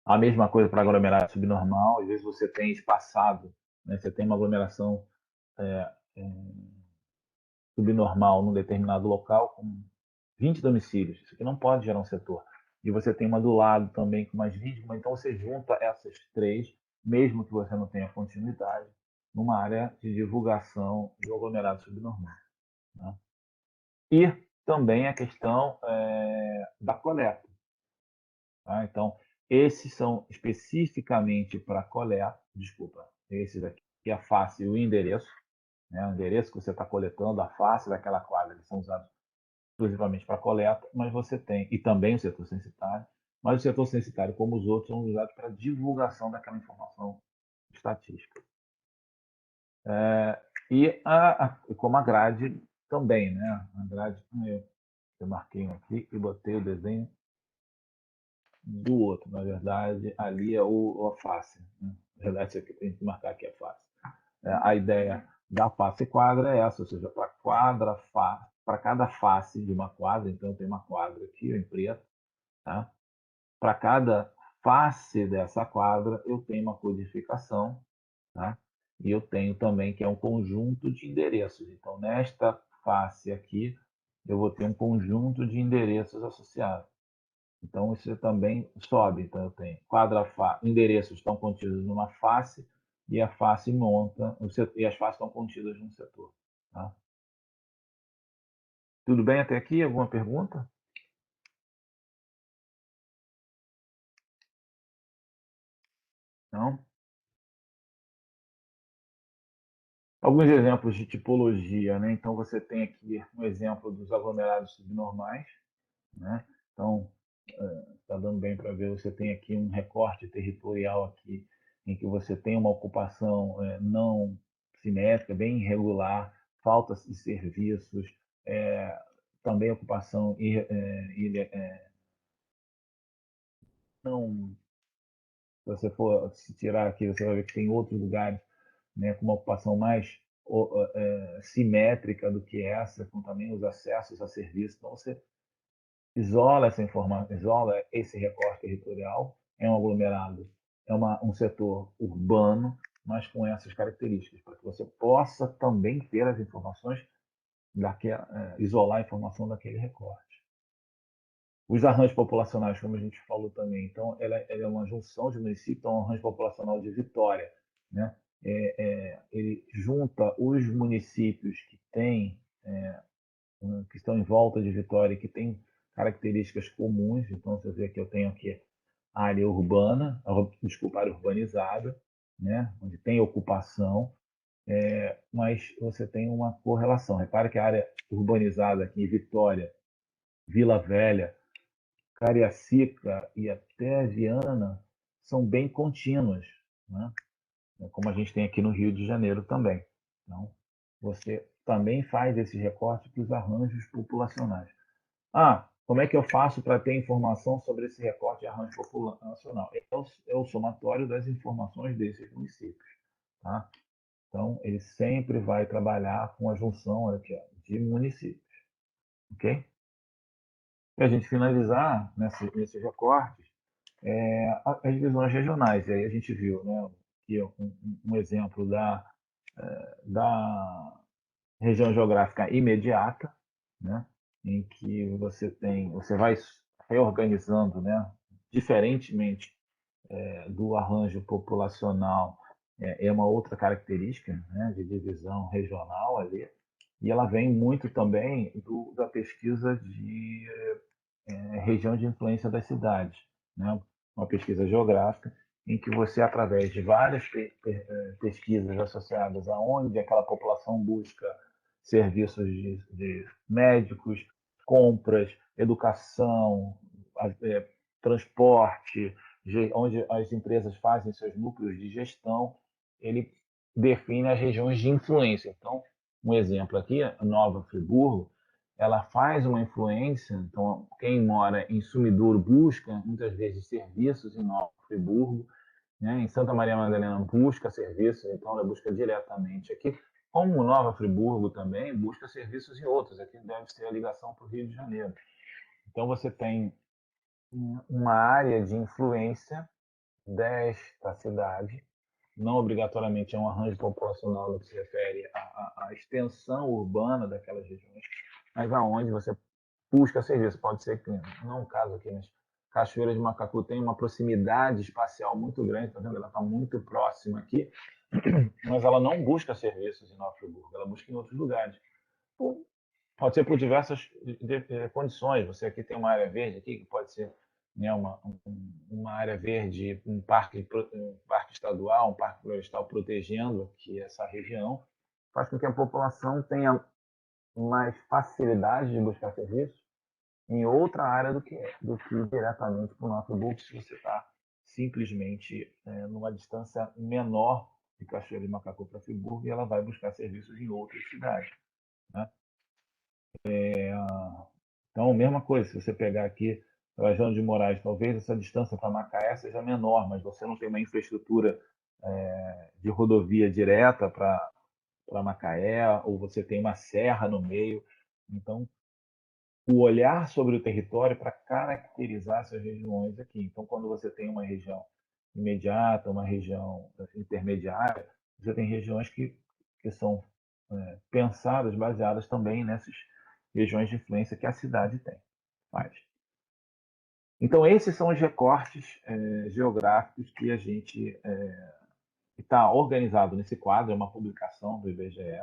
A mesma coisa para aglomerado subnormal, às vezes você tem espaçado, né? Você tem uma aglomeração subnormal num determinado local com 20 domicílios. Isso aqui não pode gerar um setor. E você tem uma do lado também com mais 20, então você junta essas três, mesmo que você não tenha continuidade, numa área de divulgação do aglomerado subnormal. Né? E também a questão da coleta. Tá? Então, esses são especificamente para coleta, desculpa, esses aqui, a face e o endereço, né? O endereço que você está coletando, a face daquela quadra, eles são usados exclusivamente para coleta, mas você tem, e também o setor censitário, mas o setor censitário, como os outros, são usados para divulgação daquela informação estatística. Como a grade também, né? A grade, eu marquei um aqui e botei o desenho do outro. Na verdade, ali é a face. Né? Na verdade, isso aqui tem que marcar aqui a face. A ideia da face quadra é essa, ou seja, para cada face de uma quadra, então tem uma quadra aqui em preto, tá? Para cada face dessa quadra, eu tenho uma codificação, tá? E eu tenho também que é um conjunto de endereços. Então, nesta face aqui, eu vou ter um conjunto de endereços associados. Então, isso também sobe. Então, eu tenho endereços estão contidos numa face e a face monta, e as faces estão contidas num setor. Tá? Tudo bem até aqui? Alguma pergunta? Não? Alguns exemplos de tipologia, né? Então, você tem aqui um exemplo dos aglomerados subnormais, né? Então, está dando bem para ver, você tem aqui um recorte territorial aqui, em que você tem uma ocupação não simétrica, bem irregular, falta de serviços, também ocupação não, se você for se tirar aqui, você vai ver que tem outros lugares, né, com uma ocupação mais simétrica do que essa, com também os acessos a serviços. Então, você isola essa informação, isola esse recorte territorial, é um aglomerado, um setor urbano, mas com essas características, para que você possa também ter as informações, isolar a informação daquele recorte. Os arranjos populacionais, como a gente falou também, então, ela é uma junção de municípios, então, o arranjo populacional de Vitória, né? Ele junta os municípios que estão em volta de Vitória, que têm características comuns. Então, você vê que eu tenho aqui a área urbana, área urbanizada, né? Onde tem ocupação, mas você tem uma correlação. Repare que a área urbanizada aqui, Vitória, Vila Velha, Cariacica e até Viana, são bem contínuas, né? Como a gente tem aqui no Rio de Janeiro também. Então, você também faz esse recorte para os arranjos populacionais. Como é que eu faço para ter informação sobre esse recorte de arranjo populacional? É o somatório das informações desses municípios. Tá? Então, ele sempre vai trabalhar com a junção aqui, ó, de municípios. Ok? Para a gente finalizar nesses recortes, as divisões regionais. E aí a gente viu, né, aqui um exemplo da região geográfica imediata, né, em que você vai reorganizando, né, diferentemente do arranjo populacional, uma outra característica, né, de divisão regional ali, e ela vem muito também da pesquisa de região de influência das cidades, né? Uma pesquisa geográfica em que você, através de várias pesquisas associadas aonde aquela população busca serviços de médicos, compras, educação, transporte, onde as empresas fazem seus núcleos de gestão, ele define as regiões de influência. Então, um exemplo aqui, Nova Friburgo, ela faz uma influência. Então, quem mora em Sumidouro busca muitas vezes serviços em Nova Friburgo, né? Em Santa Maria Madalena busca serviços, então ela busca diretamente aqui. Como Nova Friburgo também busca serviços em outros, aqui deve ser a ligação para o Rio de Janeiro. Então, você tem uma área de influência desta cidade, não obrigatoriamente é um arranjo populacional no que se refere à extensão urbana daquelas regiões, mas aonde você busca serviço. Pode ser que, não é um caso aqui, mas Cachoeira de Macacu tem uma proximidade espacial muito grande, tá vendo? Ela está muito próxima aqui, mas ela não busca serviços em Nova Friburgo, ela busca em outros lugares. Pode ser por diversas condições. Você aqui tem uma área verde aqui, que pode ser, né, uma área verde, um parque estadual, um parque florestal protegendo aqui essa região, faz com que a população tenha mais facilidade de buscar serviços em outra área do que diretamente para o nosso bolso, se você está simplesmente numa distância menor de Cachoeira de Macacu para Friburgo, e ela vai buscar serviços em outras cidades, né? Então, mesma coisa, se você pegar aqui a região de Moraes, talvez essa distância para Macaé seja menor, mas você não tem uma infraestrutura de rodovia direta para Macaé, ou você tem uma serra no meio. Então, o olhar sobre o território para caracterizar essas regiões aqui. Então, quando você tem uma região imediata, uma região intermediária, você tem regiões que são pensadas, baseadas também nessas regiões de influência que a cidade tem. Faz. Então, esses são os recortes geográficos que a gente está organizado nesse quadro, é uma publicação do IBGE,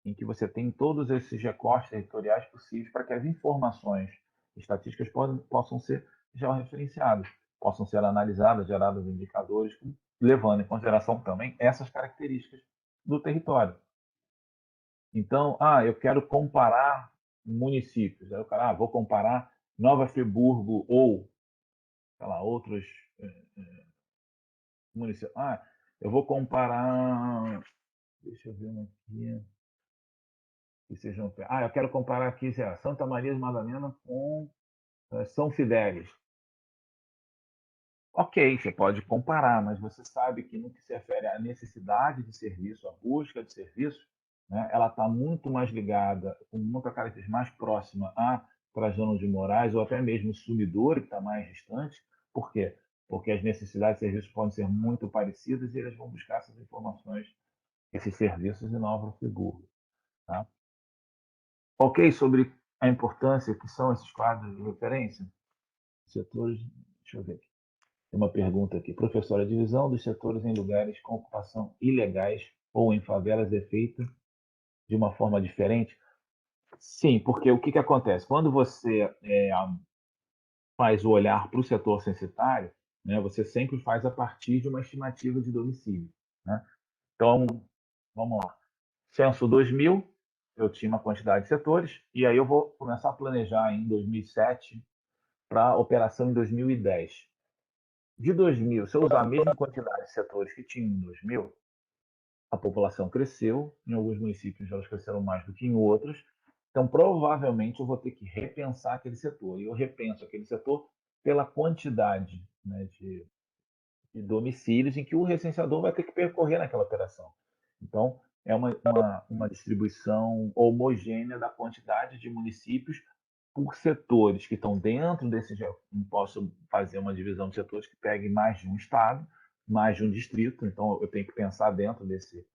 em que você tem todos esses recortes territoriais possíveis para que as informações estatísticas possam ser georreferenciadas, possam ser analisadas, gerados indicadores, levando em consideração também essas características do território. Então, eu quero comparar municípios. Aí eu quero, vou comparar Nova Friburgo ou, sei lá, outros municípios. Eu vou comparar. Deixa eu ver um aqui. que sejam... eu quero comparar aqui, sei lá, Santa Maria de Madalena com São Fidélis. Ok, você pode comparar, mas você sabe que no que se refere à necessidade de serviço, à busca de serviço, né, ela está muito mais ligada, com muita característica mais próxima a Trajano de Moraes, ou até mesmo o Sumidoro, que está mais distante. Por quê? Porque as necessidades de serviços podem ser muito parecidas e eles vão buscar essas informações, esses serviços em Nova Friburgo. Tá? Ok, sobre a importância que são esses quadros de referência, setores, deixa eu ver aqui. Tem uma pergunta aqui. Professor, a divisão dos setores em lugares com ocupação ilegais ou em favelas é feita de uma forma diferente? Sim, porque o que acontece? Quando você faz o olhar para o setor censitário, né, você sempre faz a partir de uma estimativa de domicílio. Né? Então, vamos lá. Censo 2000, eu tinha uma quantidade de setores, e aí eu vou começar a planejar em 2007 para a operação em 2010. De 2000, se eu usar a mesma quantidade de setores que tinha em 2000, a população cresceu, em alguns municípios elas cresceram mais do que em outros, então provavelmente eu vou ter que repensar aquele setor. E eu repenso aquele setor pela quantidade, né, de domicílios em que o recenseador vai ter que percorrer naquela operação. Então, é uma distribuição homogênea da quantidade de municípios por setores que estão dentro desse. Não posso fazer uma divisão de setores que pegue mais de um estado, mais de um distrito, então eu tenho que pensar dentro desse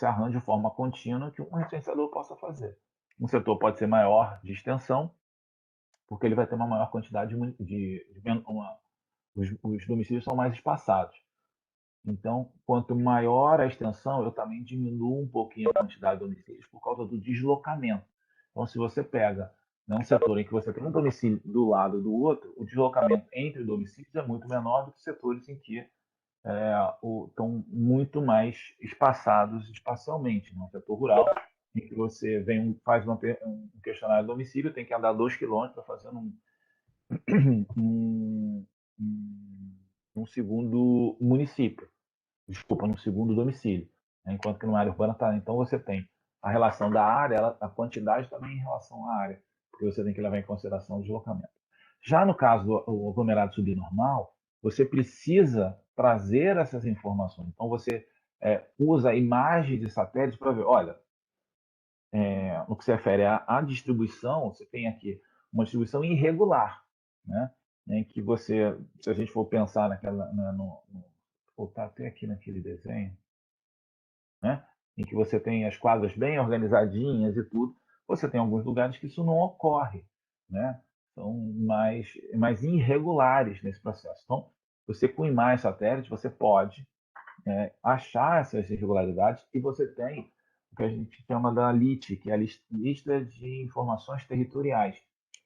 arranjo de forma contínua que um recenseador possa fazer. Um setor pode ser maior de extensão, porque ele vai ter uma maior quantidade os domicílios são mais espaçados. Então, quanto maior a extensão, eu também diminuo um pouquinho a quantidade de domicílios por causa do deslocamento. Então, se você pega, né, um setor em que você tem um domicílio do lado do outro, o deslocamento entre domicílios é muito menor do que setores em que estão muito mais espaçados espacialmente. No setor rural, em que você faz um questionário de domicílio, tem que andar 2 quilômetros para fazer um, um segundo município. Desculpa, no segundo domicílio, né? Enquanto que numa área urbana tá. Então você tem a relação da área, a quantidade também em relação à área, porque você tem que levar em consideração o deslocamento. Já no caso do aglomerado subnormal, você precisa trazer essas informações. Então você usa imagens de satélite para ver, olha, no que se refere à distribuição, você tem aqui uma distribuição irregular, né? Em que você, se a gente for pensar naquela, voltar até aqui naquele desenho, né? Em que você tem as quadras bem organizadinhas e tudo, você tem alguns lugares que isso não ocorre, né? São mais irregulares nesse processo. Então, você com imagens satélite, você pode achar essas irregularidades e você tem o que a gente chama da LIT, que é a lista de informações territoriais,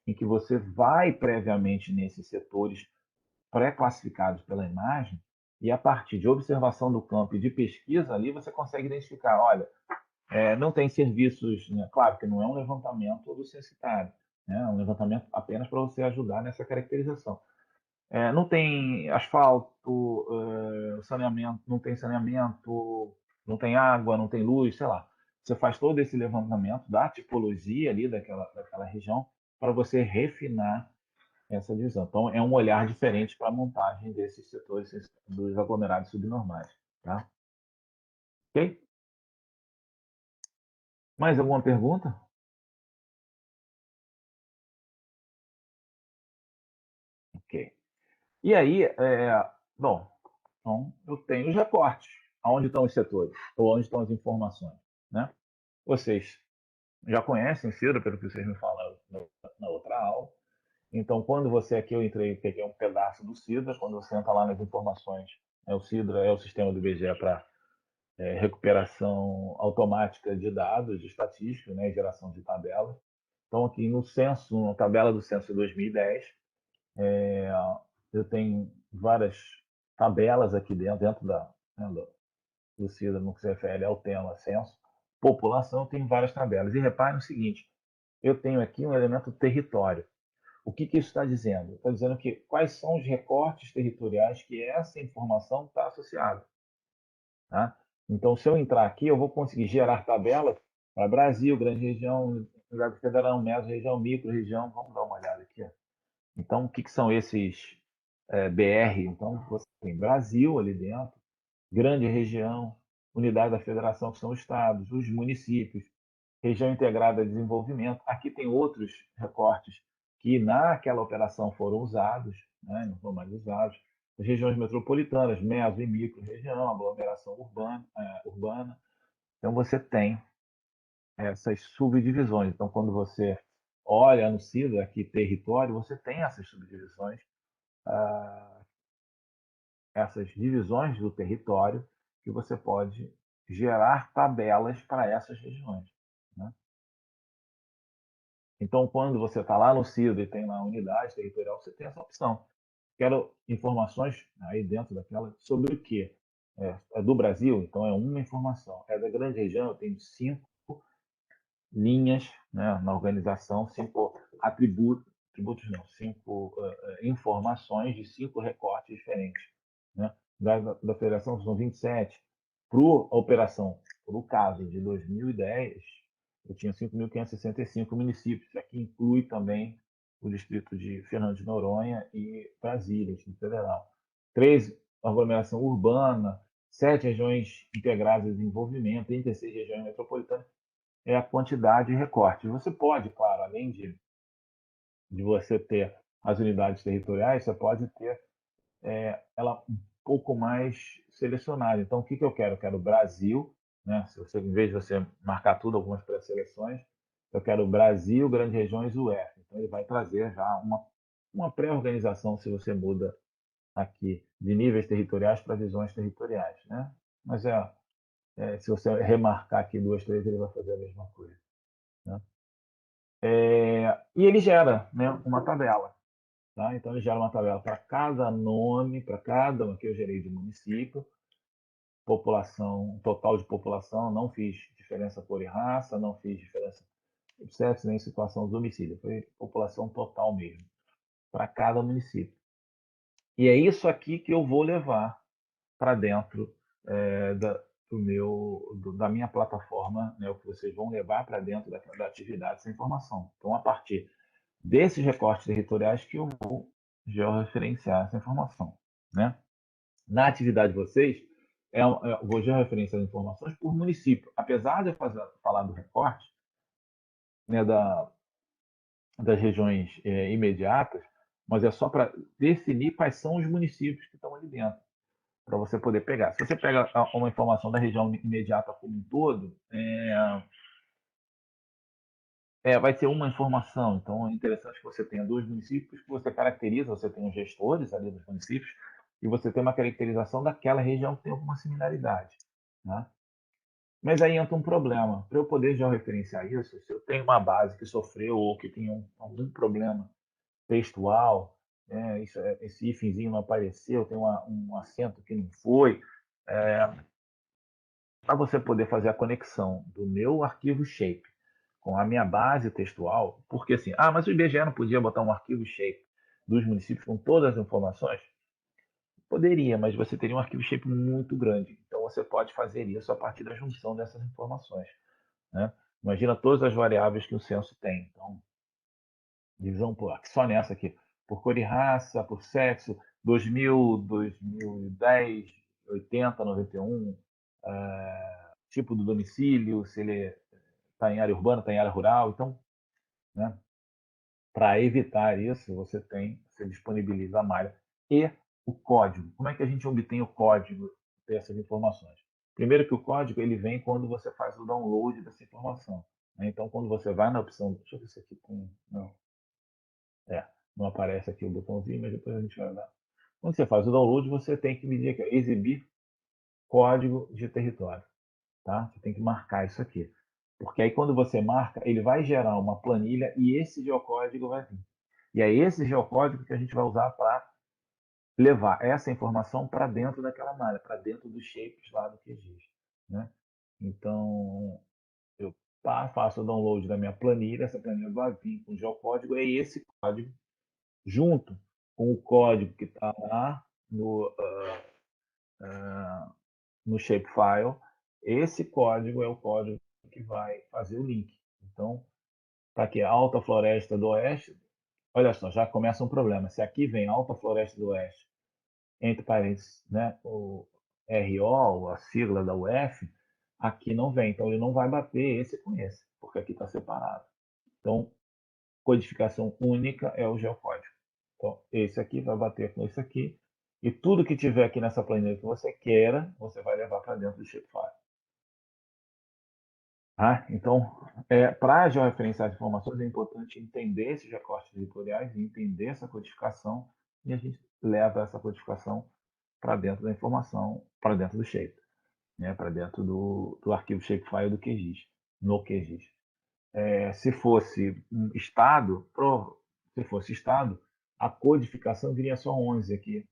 em que você vai previamente nesses setores pré-classificados pela imagem e a partir de observação do campo e de pesquisa ali você consegue identificar, olha, não tem serviços, né? Claro que não é um levantamento do censitário, né? É um levantamento apenas para você ajudar nessa caracterização. Não tem asfalto, saneamento, não tem saneamento, não tem água, não tem luz, sei lá. Você faz todo esse levantamento da tipologia ali daquela região para você refinar essa divisão. Então, é um olhar diferente para a montagem desses setores dos aglomerados subnormais. Tá? Ok? Mais alguma pergunta? Ok. E aí, bom, então eu tenho os recortes. Aonde estão os setores? Ou onde estão as informações? Né? Vocês já conhecem o Cidra, pelo que vocês me falaram na outra aula. Então, quando você aqui, eu entrei, peguei um pedaço do Cidra, quando você entra lá nas informações, o Cidra é o sistema do IBGE para recuperação automática de dados, de estatística, né, geração de tabelas. Então, aqui no censo, na tabela do censo de 2010, eu tenho várias tabelas aqui dentro né, do CIDA, no que se refere ao tema censo. População, tem várias tabelas. E repare no seguinte, eu tenho aqui um elemento território. O que isso está dizendo? Está dizendo que quais são os recortes territoriais que essa informação está associada. Tá? Então, se eu entrar aqui, eu vou conseguir gerar tabelas para Brasil, grande região, unidade federal, meso, região, micro, região. Vamos dar uma olhada aqui. Ó. Então, o que são esses BR? Então, você tem Brasil ali dentro, grande região, unidade da federação, que são os estados, os municípios, região integrada de desenvolvimento. Aqui tem outros recortes que naquela operação foram usados, né, não foram mais usados. As regiões metropolitanas, meso e micro região, aglomeração urbana. Então você tem essas subdivisões. Então quando você olha no CIDA aqui território, você tem essas subdivisões, essas divisões do território que você pode gerar tabelas para essas regiões. Né? Então, quando você está lá no CIDA e tem lá a unidade territorial, você tem essa opção. Quero informações aí dentro daquela sobre o quê? É do Brasil, então é uma informação. É da grande região, eu tenho 5 linhas, né, na organização, 5 atributos não, 5 informações de 5 recortes diferentes. Né? Da federação são 27. Para a operação, para o caso de 2010, eu tinha 5.565 municípios. Aqui inclui também o distrito de Fernando de Noronha e Brasília, Distrito Federal. 3 aglomeração urbana, 7 regiões integradas de desenvolvimento, 36 regiões metropolitanas, é a quantidade de recortes. Você pode, claro, além de você ter as unidades territoriais, você pode ter ela um pouco mais selecionada. Então, o que eu quero? Eu quero Brasil, né? Se você, em vez de você marcar tudo, algumas pré-seleções, eu quero Brasil, grandes regiões, UF. Então, ele vai trazer já uma pré-organização se você muda aqui de níveis territoriais para visões territoriais, né? Mas se você remarcar aqui 2, 3, ele vai fazer a mesma coisa. Né? E ele gera, né, uma tabela. Tá? Então, ele gera uma tabela para cada nome, para cada um que eu gerei de município, população, total de população, não fiz diferença por raça, não fiz diferença de sexo nem situação do homicídio, foi população total mesmo, para cada município. E é isso aqui que eu vou levar para dentro da minha plataforma, né, o que vocês vão levar para dentro da atividade essa informação. Então, a partir desses recortes territoriais que eu vou georreferenciar essa informação. Né? Na atividade de vocês, eu vou georreferenciar as informações por município. Apesar de eu falar do recorte, né, das regiões imediatas, mas é só para definir quais são os municípios que estão ali dentro, para você poder pegar. Se você pega uma informação da região imediata como um todo, vai ser uma informação. Então, é interessante que você tenha 2 municípios que você caracteriza, você tem os gestores ali dos municípios, e você tem uma caracterização daquela região que tem alguma similaridade. Né? Mas aí entra um problema. Para eu poder já referenciar isso, se eu tenho uma base que sofreu ou que tem algum problema textual, né, esse hífenzinho não apareceu, tem um acento que não foi, para você poder fazer a conexão do meu arquivo shape com a minha base textual, porque assim, mas o IBGE não podia botar um arquivo shape dos municípios com todas as informações? Poderia, mas você teria um arquivo shape muito grande. Então você pode fazer isso a partir da junção dessas informações. Né? Imagina todas as variáveis que o censo tem. Então, divisão só nessa aqui, por cor e raça, por sexo, 2000, 2010, 80, 91, tipo do domicílio, se ele está em área urbana, está em área rural. Então, né, para evitar isso, você disponibiliza a malha e o código. Como é que a gente obtém o código dessas informações? Primeiro que o código ele vem quando você faz o download dessa informação. Né? Então, quando você vai na opção, deixa eu ver se aqui tem, não aparece aqui o botãozinho, mas depois a gente vai lá. Quando você faz o download, você tem que medir aqui, exibir código de território. Tá? Você tem que marcar isso aqui. Porque aí quando você marca, ele vai gerar uma planilha e esse geocódigo vai vir. E é esse geocódigo que a gente vai usar para levar essa informação para dentro daquela malha, para dentro dos shapes lá do QGIS. Né? Então, eu faço o download da minha planilha, essa planilha vai vir com o geocódigo, é esse código, junto com o código que está lá no shapefile, esse código é o código que vai fazer o link. Então, está aqui a Alta Floresta do Oeste. Olha só, já começa um problema. Se aqui vem Alta Floresta do Oeste, entre parênteses, né, o RO, a sigla da UF, aqui não vem. Então, ele não vai bater esse com esse, porque aqui está separado. Então, codificação única é o geocódigo. Então, esse aqui vai bater com esse aqui. E tudo que tiver aqui nessa planilha que você queira, você vai levar para dentro do shapefile. Tá? Então, para georreferenciar as informações, é importante entender esses recortes editoriais, entender essa codificação, e a gente leva essa codificação para dentro da informação, para dentro do shape, né? Para dentro do arquivo shapefile do QGIS, no QGIS. Se fosse estado, a codificação viria só 11 aqui,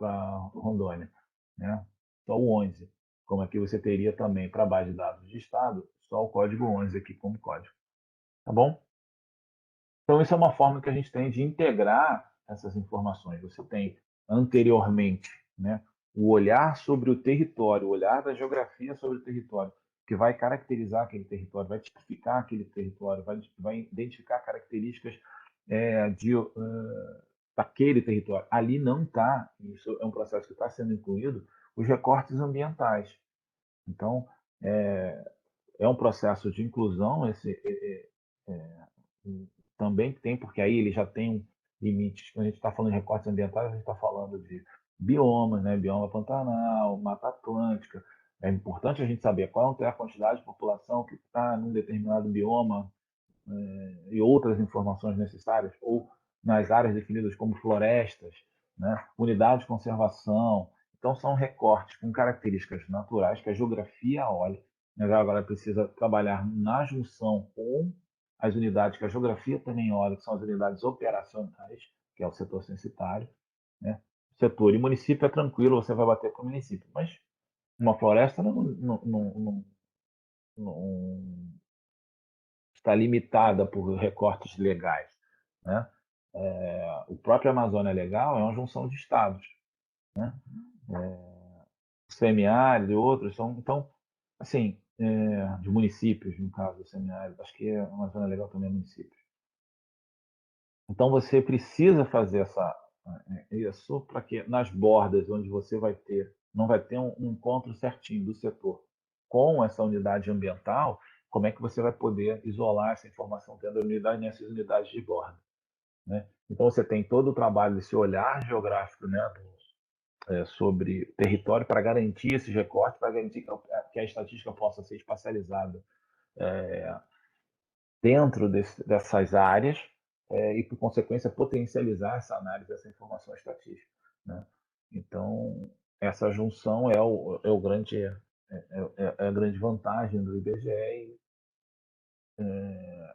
para Rondônia, né? Só o 11. Como aqui você teria também para a base de dados de estado, só o código 11 aqui como código. Tá bom? Então, isso é uma forma que a gente tem de integrar essas informações. Você tem anteriormente, né, o olhar sobre o território, o olhar da geografia sobre o território, que vai caracterizar aquele território, vai tipificar aquele território, vai identificar características daquele território. Ali não está, isso é um processo que está sendo incluído, os recortes ambientais. Então, é um processo de inclusão, também tem, porque aí ele já tem um limite. Quando a gente está falando de recortes ambientais, a gente está falando de biomas, né? Bioma Pantanal, Mata Atlântica. É importante a gente saber qual é a quantidade de população que está num determinado bioma, e outras informações necessárias, ou nas áreas definidas como florestas, né? Unidade de conservação. Então, são recortes com características naturais que a geografia olha, mas agora precisa trabalhar na junção com as unidades que a geografia também olha, que são as unidades operacionais, que é o setor censitário. Né? Setor e município é tranquilo, você vai bater para o município, mas uma floresta não está limitada por recortes legais. Né? O próprio Amazônia Legal é uma junção de estados. Né? O semiárido e outros são, então, assim, de municípios, no caso do semiárido, acho que a Amazônia Legal também é município. Então, você precisa fazer isso para que nas bordas, onde você não vai ter um encontro certinho do setor com essa unidade ambiental, como é que você vai poder isolar essa informação tendo a unidade nessas unidades de borda? Né? Então, você tem todo o trabalho desse olhar geográfico, né, sobre território para garantir esses recortes, para garantir que a estatística possa ser espacializada dentro dessas áreas, e, por consequência, potencializar essa análise, essa informação estatística. Né? Então, essa junção é a grande vantagem do IBGE,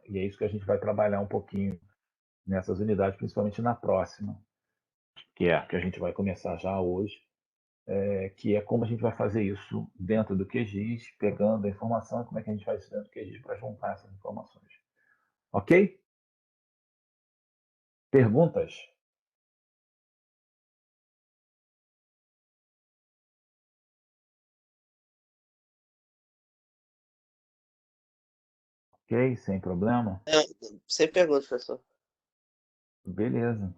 e é isso que a gente vai trabalhar um pouquinho nessas unidades, principalmente na próxima, que a gente vai começar já hoje, que é como a gente vai fazer isso dentro do QGIS, pegando a informação e como é que a gente faz isso dentro do QGIS para juntar essas informações. Ok? Perguntas? Ok, sem problema? Sem pergunta, professor. Beleza.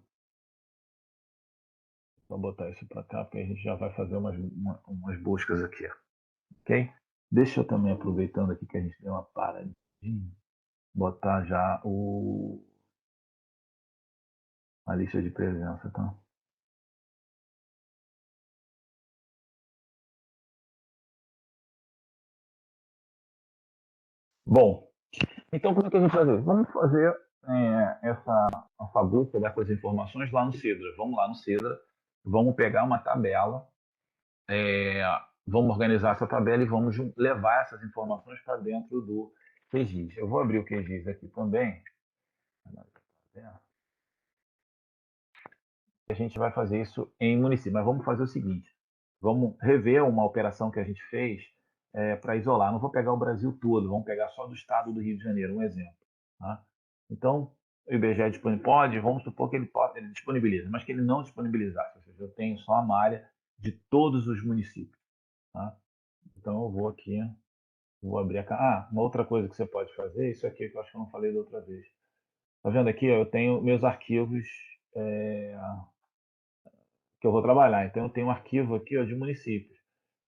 Vou botar isso para cá, porque a gente já vai fazer umas buscas aqui. Ok? Deixa eu também, aproveitando aqui que a gente deu uma paradinha, botar já a lista de presença, tá? Bom, então como é que a gente vai fazer? Vamos fazer essa busca dessas informações lá no Sidra. Vamos lá no Sidra, vamos pegar uma tabela, vamos organizar essa tabela e vamos levar essas informações para dentro do QGIS. Eu vou abrir o QGIS aqui também. A gente vai fazer isso em município, mas vamos fazer o seguinte: vamos rever uma operação que a gente fez para isolar. Não vou pegar o Brasil todo, vamos pegar só do estado do Rio de Janeiro, um exemplo. Tá? Então, o IBGE pode, vamos supor que ele disponibiliza, mas que ele não disponibilizasse, ou seja, eu tenho só uma área de todos os municípios. Tá? Então, eu vou aqui, Vou abrir uma outra coisa que você pode fazer, isso aqui que eu acho que eu não falei da outra vez. Tá vendo aqui? Eu tenho meus arquivos que eu vou trabalhar. Então, eu tenho um arquivo aqui de municípios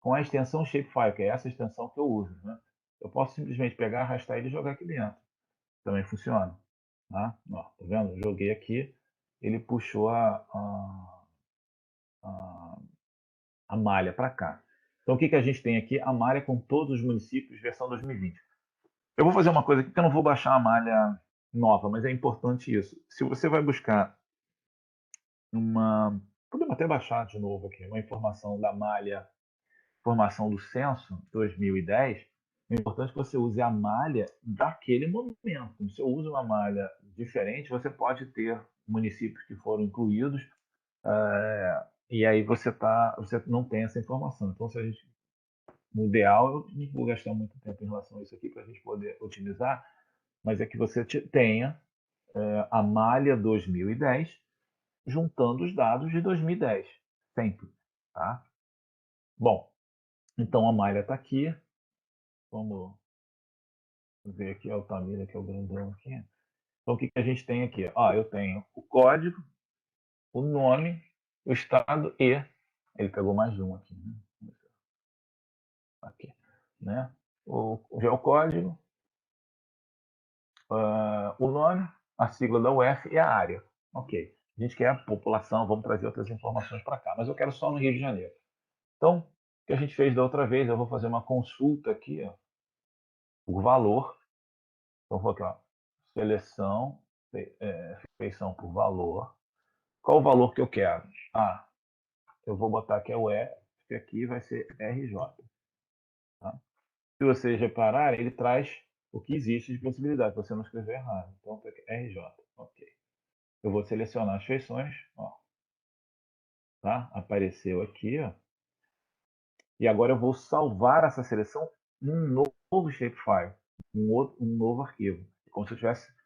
com a extensão Shapefile, que é essa extensão que eu uso. Né? Eu posso simplesmente pegar, arrastar ele e jogar aqui dentro. Também funciona. Tá, tá vendo? Eu joguei aqui, ele puxou a malha para cá. Então, o que a gente tem aqui? A malha com todos os municípios, versão 2020. Eu vou fazer uma coisa aqui que eu não vou baixar a malha nova, mas é importante isso. Se você vai buscar podemos até baixar de novo aqui, uma informação da malha, informação do censo 2010, é importante que você use a malha daquele momento. Se eu uso uma malha diferente, você pode ter municípios que foram incluídos, e aí você não tem essa informação. Então, se a gente, no ideal, eu não vou gastar muito tempo em relação a isso aqui para a gente poder otimizar, mas é que você tenha a malha 2010 juntando os dados de 2010, sempre, tá? Bom, então a malha está aqui. Vamos ver aqui, o Altamira, que é o grandão aqui. Então, o que a gente tem aqui? Eu tenho o código, o nome, o estado e... Ele pegou mais de um aqui, né? Aqui, né? O geocódigo, o nome, a sigla da UF e a área. Ok. A gente quer a população, vamos trazer outras informações para cá, mas eu quero só no Rio de Janeiro. Então, o que a gente fez da outra vez, eu vou fazer uma consulta aqui, por valor. Então, vou aqui, seleção, feição por valor. Qual o valor que eu quero? Eu vou botar aqui o E, que aqui vai ser RJ. Tá? Se vocês repararem, ele traz o que existe de possibilidade, você não escrever errado. Então, tá aqui, RJ. Ok. Eu vou selecionar as feições. Tá? Apareceu aqui. E agora eu vou salvar essa seleção num novo shapefile, um novo arquivo. Como se eu tivesse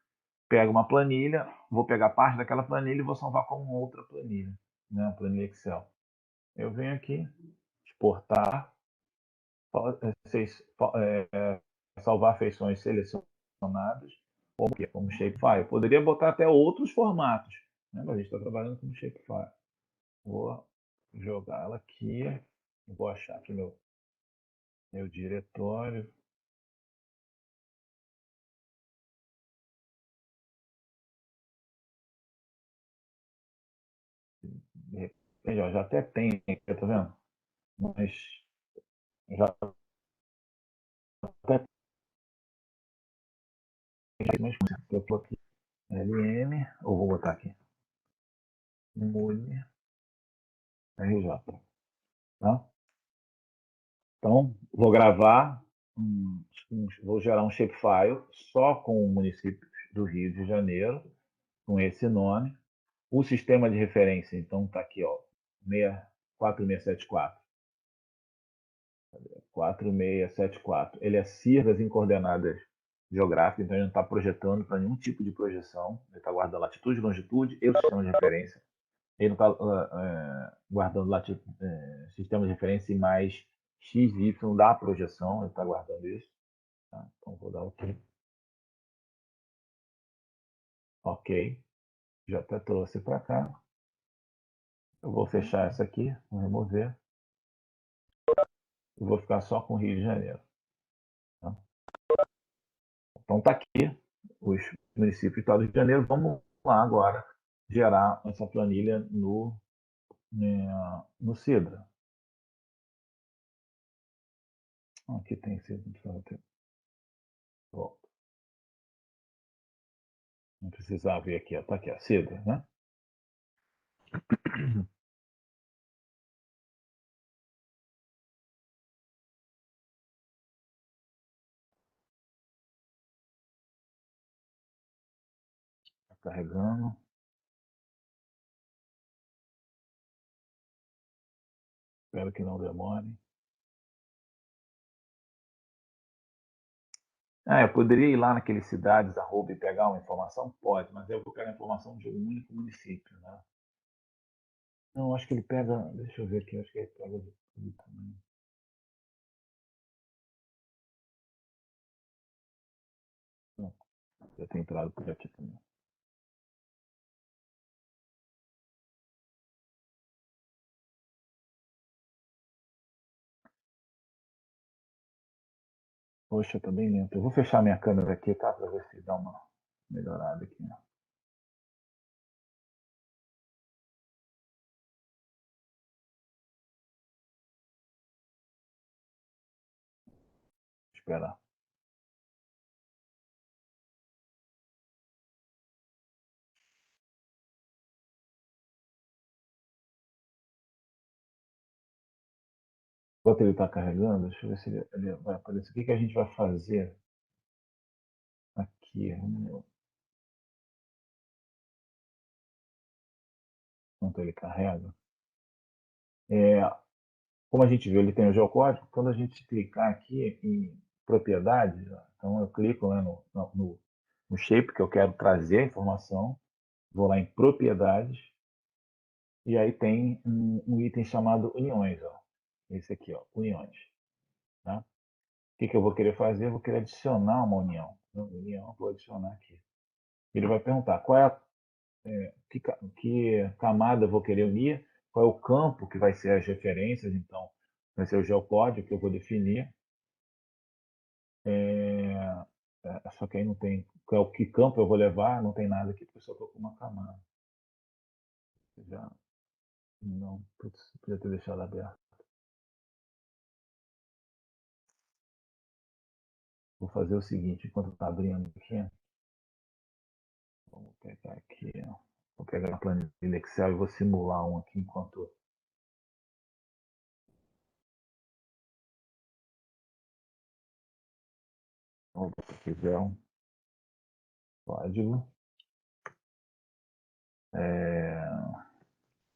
pego uma planilha, vou pegar parte daquela planilha e vou salvar como outra planilha, né? Uma planilha Excel. Eu venho aqui, exportar, salvar feições selecionadas, como shapefile. Eu poderia botar até outros formatos, né? Mas a gente está trabalhando como shapefile. Vou jogar ela aqui, vou achar aqui meu diretório. De repente, já até tem aqui, tá vendo? Mas já até tem, mas eu tô aqui. LM, ou vou botar aqui, Mune RJ. Tá? Então, vou gravar, vou gerar um shapefile só com municípios do Rio de Janeiro, com esse nome. O sistema de referência, então, está aqui, 4674. 4674. Ele é siglas em coordenadas geográficas, então ele não está projetando para nenhum tipo de projeção. Ele está guardando latitude, longitude e o sistema de referência. Ele não está guardando sistema de referência e mais x, y da projeção. Ele está guardando isso. Tá? Então, vou dar OK. OK. Já até trouxe para cá. Eu vou fechar essa aqui, vou remover. Eu vou ficar só com o Rio de Janeiro. Tá? Então, está aqui os municípios do estado do Rio de Janeiro. Vamos lá agora gerar essa planilha no Sidra. Aqui tem Sidra. Volta. Não precisava ver aqui. Está aqui a Sidra, né? Tá carregando. Espero que não demore. Eu poderia ir lá naqueles cidades, @ e pegar uma informação? Pode, mas eu vou pegar a informação de um único município, né? Não, acho que ele pega. Deixa eu ver aqui, acho que ele pega de tudo também. Já tem entrado por aqui também. Poxa, tá bem lento. Eu vou fechar minha câmera aqui, tá? Para ver se dá uma melhorada aqui. Esperar. Enquanto ele está carregando, deixa eu ver se ele vai aparecer. O que, que a gente vai fazer aqui? Enquanto ele carrega. Como a gente viu, ele tem o geocódigo. Quando a gente clicar aqui em propriedades, então eu clico, né, no shape que eu quero trazer a informação, vou lá em propriedades, e aí tem um item chamado uniões. Ó. Esse aqui, ó, uniões. Tá? O que eu vou querer fazer? Eu vou querer adicionar uma união. Então, união, vou adicionar aqui. Ele vai perguntar qual é que camada eu vou querer unir, qual é o campo que vai ser as referências, então vai ser o geocódigo que eu vou definir. Só que aí não tem qual que campo eu vou levar, não tem nada aqui, porque eu só estou com uma camada. Já não, putz, podia ter deixado aberto. Vou fazer o seguinte, enquanto está abrindo aqui, vamos pegar aqui, ó. Vou pegar a planilha Excel e vou simular um aqui enquanto se quiser um código.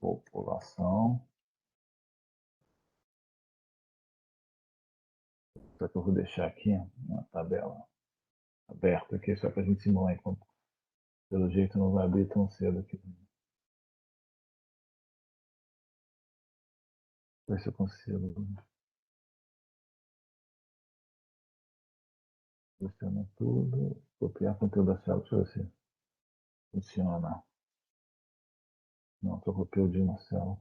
População. Só que eu vou deixar aqui uma tabela aberta aqui, só para a gente simular enquanto. Pelo jeito não vai abrir tão cedo aqui. Ver se eu consigo. Selecionar tudo. Copiar conteúdo da célula. Deixa eu ver se funciona. Não, só copiou de uma célula.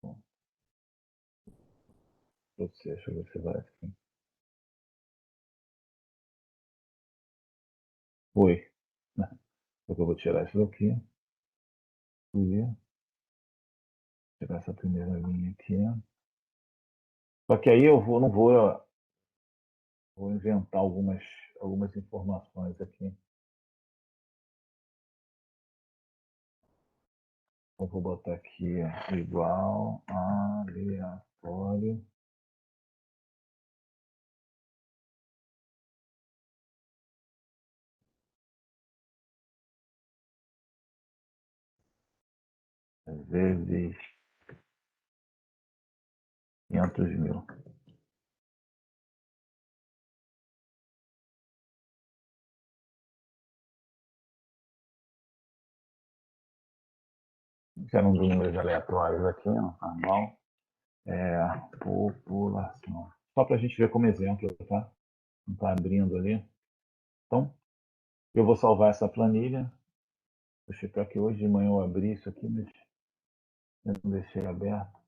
Bom, deixa eu ver se vai assim. Foi. Só que eu vou tirar isso daqui. Tirar essa primeira linha aqui. Só que aí eu não vou inventar algumas informações aqui. Eu vou botar aqui igual aleatório. Vezes 500.000. Eram números aleatórios aqui, normal. População. Só para a gente ver como exemplo, tá? Não está abrindo ali. Então, eu vou salvar essa planilha. Vou checar que hoje de manhã eu abri isso aqui, mas eu não deixei aberto.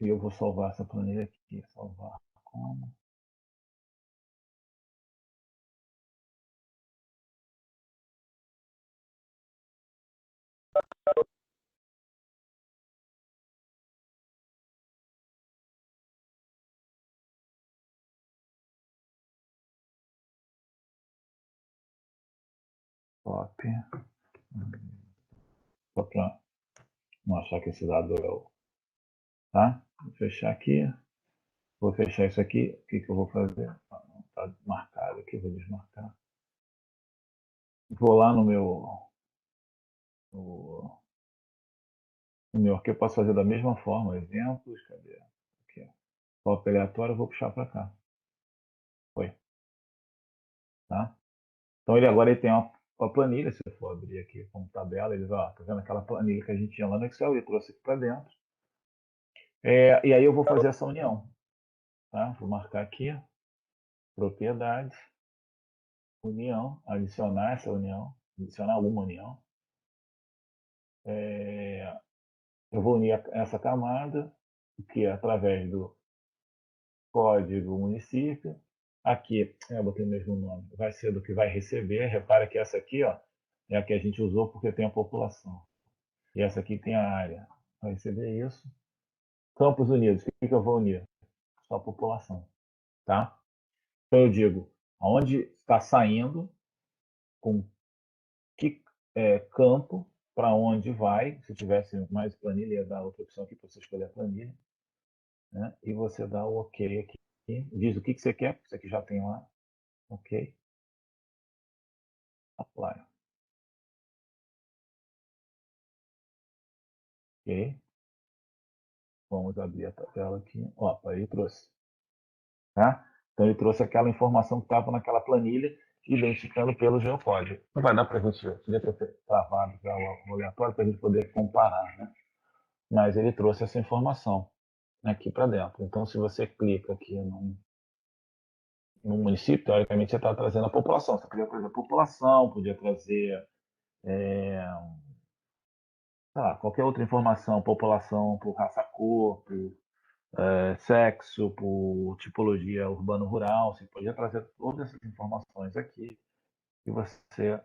E eu vou salvar essa planilha aqui. Salvar como? Copy. Só para não achar que esse dado é o. Tá? Vou fechar aqui. Vou fechar isso aqui. O que eu vou fazer? Não está marcado aqui, vou desmarcar. Vou lá no meu aqui, eu posso fazer da mesma forma. Exemplos, cadê? Aqui. Cópia aleatória, eu vou puxar para cá. Foi. Tá? Então ele tem uma planilha, se eu for abrir aqui como tabela, ele vai, tá vendo aquela planilha que a gente tinha lá no Excel, ele trouxe aqui para dentro. E aí eu vou fazer essa união. Tá? Vou marcar aqui, propriedades, união, adicionar essa união, adicionar uma união. Eu vou unir essa camada, que é através do código município. Aqui, eu botei o mesmo nome, vai ser do que vai receber. Repara que essa aqui, ó, é a que a gente usou porque tem a população. E essa aqui tem a área. Vai receber isso. Campos Unidos, o que eu vou unir? Só a população. Tá? Então eu digo, aonde está saindo, com que campo, para onde vai. Se tivesse mais planilha, ia dar outra opção aqui para você escolher a planilha. Né? E você dá o OK aqui. Diz o que você quer, porque isso aqui já tem lá. OK. Apply. OK. Vamos abrir a tabela aqui. Opa, ele trouxe. Tá? Então ele trouxe aquela informação que estava naquela planilha, identificando pelo geocódigo. Não vai dar para a gente, podia ter travado já o aleatório para a gente poder comparar, né? Mas ele trouxe essa informação aqui para dentro. Então, se você clica aqui no município, teoricamente você está trazendo a população. Você podia trazer a população, podia trazer qualquer outra informação, população por raça, cor, por sexo, por tipologia urbano-rural. Você podia trazer todas essas informações aqui e você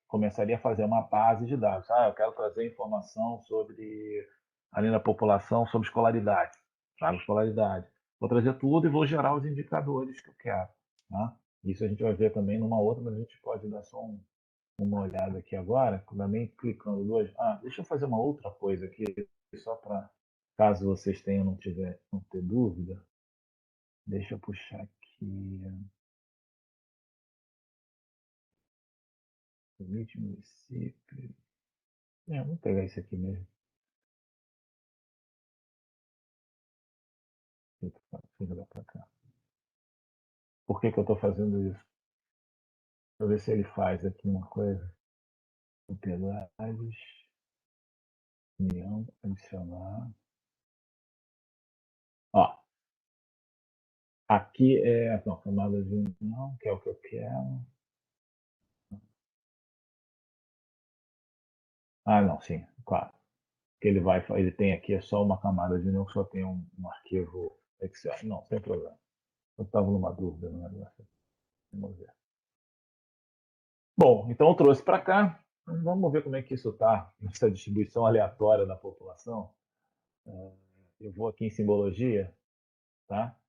começaria a fazer uma base de dados. Eu quero trazer informação sobre, além da população, sobre escolaridade. Trago escolaridade. Vou trazer tudo e vou gerar os indicadores que eu quero. Tá? Isso a gente vai ver também numa outra, mas a gente pode dar só uma olhada aqui agora, também clicando duas. Deixa eu fazer uma outra coisa aqui, só para caso vocês tenham não ter dúvida. Deixa eu puxar aqui. Limite município. Vamos pegar isso aqui mesmo. Jogar para cá. Por que eu estou fazendo isso? Deixa eu ver se ele faz aqui uma coisa. Propriedades. União. Adicionar. Ó, aqui é a camada de união, que é o que eu quero. Não, sim, claro. Que ele tem aqui é só uma camada de união que só tem um arquivo Excel. Não, sem problema. Eu estava numa dúvida no negócio. Vamos ver. Bom, então eu trouxe para cá. Vamos ver como é que isso está, nessa distribuição aleatória da população. Eu vou aqui em simbologia, tá?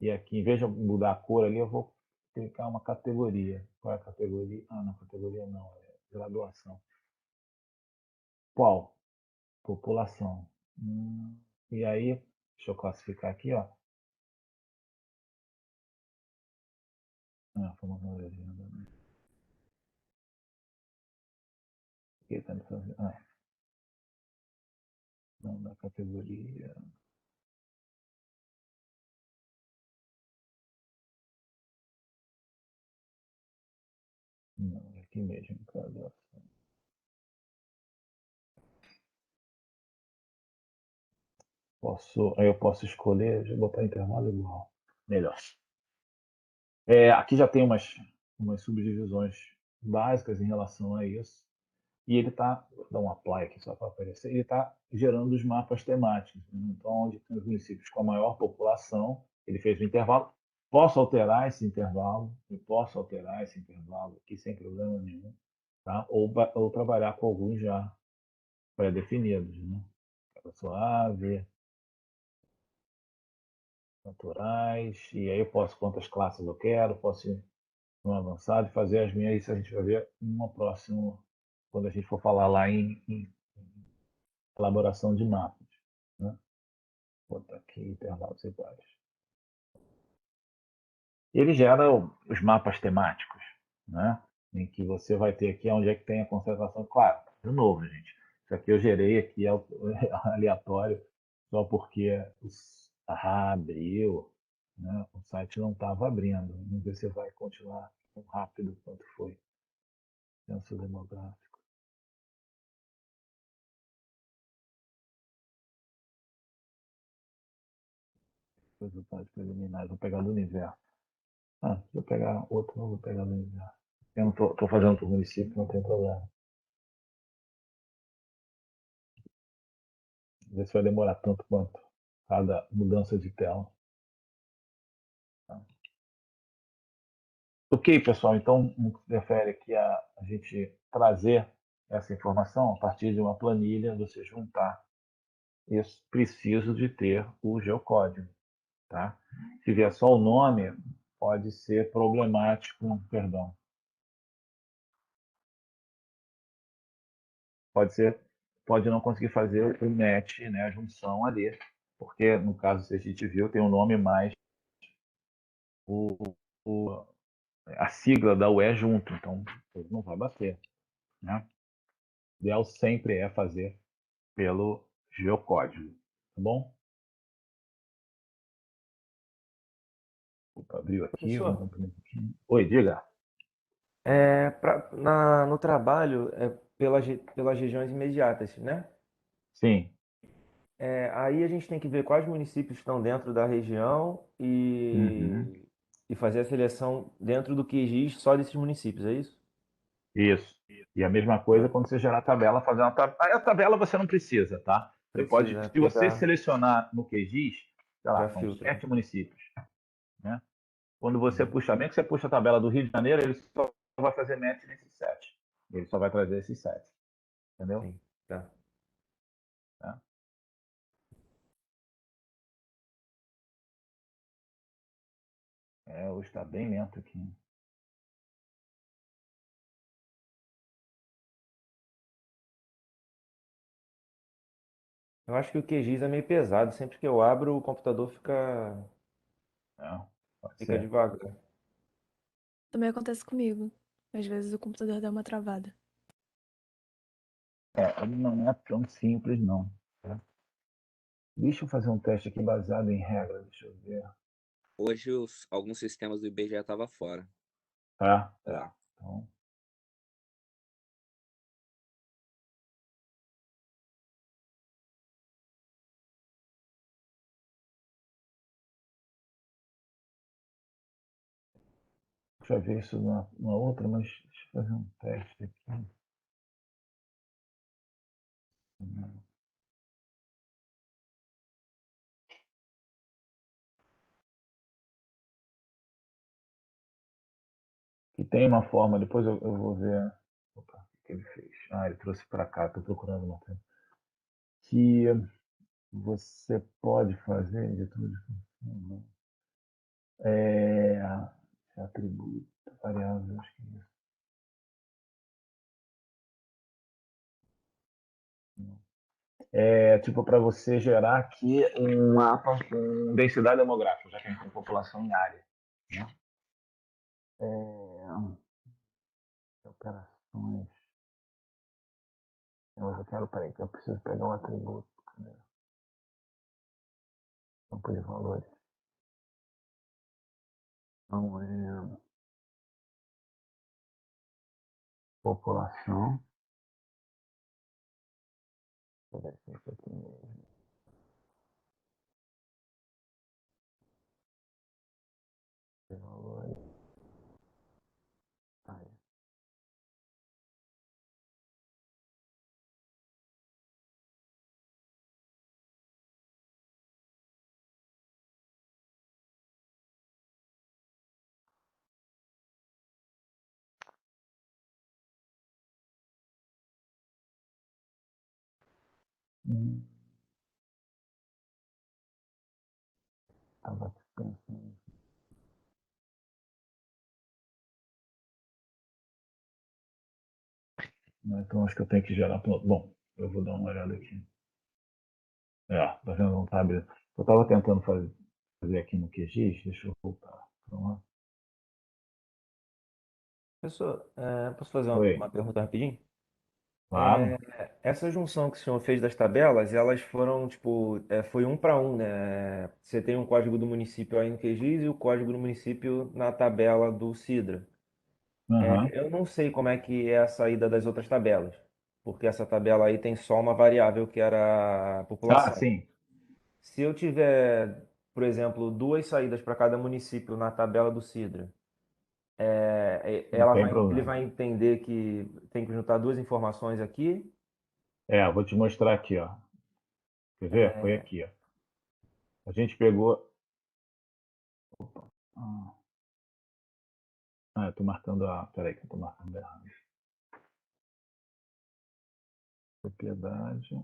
E aqui, em vez de eu mudar a cor ali, eu vou clicar uma categoria. Qual é a categoria? Não, categoria não, é graduação. Qual? População. E aí, deixa eu classificar aqui, ó. Formação de legenda. Aqui tá me fazendo. Não, na categoria. Não, aqui mesmo, graduação. Aí eu posso escolher, deixa eu botar intervalo igual. Melhor. Aqui já tem umas subdivisões básicas em relação a isso. E ele está, vou dar um apply aqui só para aparecer, ele está gerando os mapas temáticos. Né? Então, onde tem os municípios com a maior população, ele fez o intervalo. Posso alterar esse intervalo, eu posso alterar esse intervalo aqui sem problema nenhum, tá? Ou trabalhar com alguns já pré-definidos, né? Suave, naturais, e aí eu posso quantas classes eu quero, posso ir no avançado e fazer as minhas, isso a gente vai ver numa próxima, quando a gente for falar lá em elaboração de mapas. Né? Vou botar aqui intervalos iguais. Ele gera os mapas temáticos, né? Em que você vai ter aqui onde é que tem a concentração. Claro, de novo, gente. Isso aqui eu gerei aqui aleatório, só porque abriu, né? O site não estava abrindo. Vamos ver se vai continuar tão rápido quanto foi. Censo demográfico. Resultados preliminares. Vou pegar do universo. Ah, se eu pegar outro, não vou pegar do universo. Eu não tô fazendo para o município, não tem problema. Ver se vai demorar tanto quanto cada mudança de tela. Ok, pessoal, então refere aqui a gente trazer essa informação a partir de uma planilha, você juntar. Isso preciso de ter o geocódigo, tá? Se vier só o nome, pode ser problemático, perdão. Pode não conseguir fazer o match, né, a junção ali, porque no caso, se a gente viu, tem o nome mais o, o, a sigla da UE junto, então não vai bater, né? O ideal sempre é fazer pelo geocódigo, tá bom? Opa, abriu aqui, vamos Professor, cumprir aqui. Oi, diga. no trabalho, pelas regiões imediatas, né? Sim. Aí a gente tem que ver quais municípios estão dentro da região Uhum. e fazer a seleção dentro do QGIS só desses municípios, é isso? Isso. E a mesma coisa Tá. quando você gerar a tabela, fazer uma tabela. A tabela você não precisa, tá? Você pode, Precisa, se porque você já, selecionar no QGIS, sei lá, já são filtra. 7 municípios, né? Quando você Uhum. puxa, bem que você puxa a tabela do Rio de Janeiro, ele só vai fazer match nesses 7. Ele só vai trazer esses 7, entendeu? Sim, tá. Tá? Hoje está bem lento aqui. Eu acho que o QGIS é meio pesado. Sempre que eu abro, o computador Pode fica ser. devagar. Também acontece comigo. Às vezes o computador dá uma travada. Ele não é tão simples, não. Tá? Deixa eu fazer um teste aqui baseado em regras. Deixa eu ver. Hoje alguns sistemas do IBGE estavam fora. Tá? Tá. Então, deixa eu ver isso numa outra, mas deixa eu fazer um teste aqui. Que tem uma forma, depois eu vou ver. Opa, o que ele fez? Ah, ele trouxe para cá, estou procurando uma coisa. Que você pode fazer, editor de função, é, atributo, variável, acho que é isso. É tipo para você gerar aqui um mapa com densidade demográfica, já que a gente tem população em área. Né? Operações. Eu quero, peraí, que eu preciso pegar um atributo. Né? Campo de valores. Então, população. Deixa eu ver se é isso aqui mesmo. De valores. Aí. Tava pensando. Né? Então acho que eu tenho que gerar. Bom, eu vou dar uma olhada aqui. Tá vendo? Não tá abrindo. Eu estava tentando fazer aqui no QGIS, deixa eu voltar. Vamos lá. Professor, posso fazer Oi, uma pergunta rapidinho? claro. Essa junção que o senhor fez das tabelas, elas foram, tipo, foi um para um, né? Você tem um código do município aí no QGIS e o código do município na tabela do Sidra. Aham. Eu não sei como é que é a saída das outras tabelas, porque essa tabela aí tem só uma variável que era a Ah, população. sim. Se eu tiver por exemplo, duas saídas para cada município na tabela do Sidra, Não tem ele problema. vai entender que tem que juntar duas informações aqui. Eu vou te mostrar aqui, ó. Quer ver? Foi aqui, ó. A gente pegou. Opa. Eu tô marcando a. Peraí, que eu tô marcando errado. Propriedade,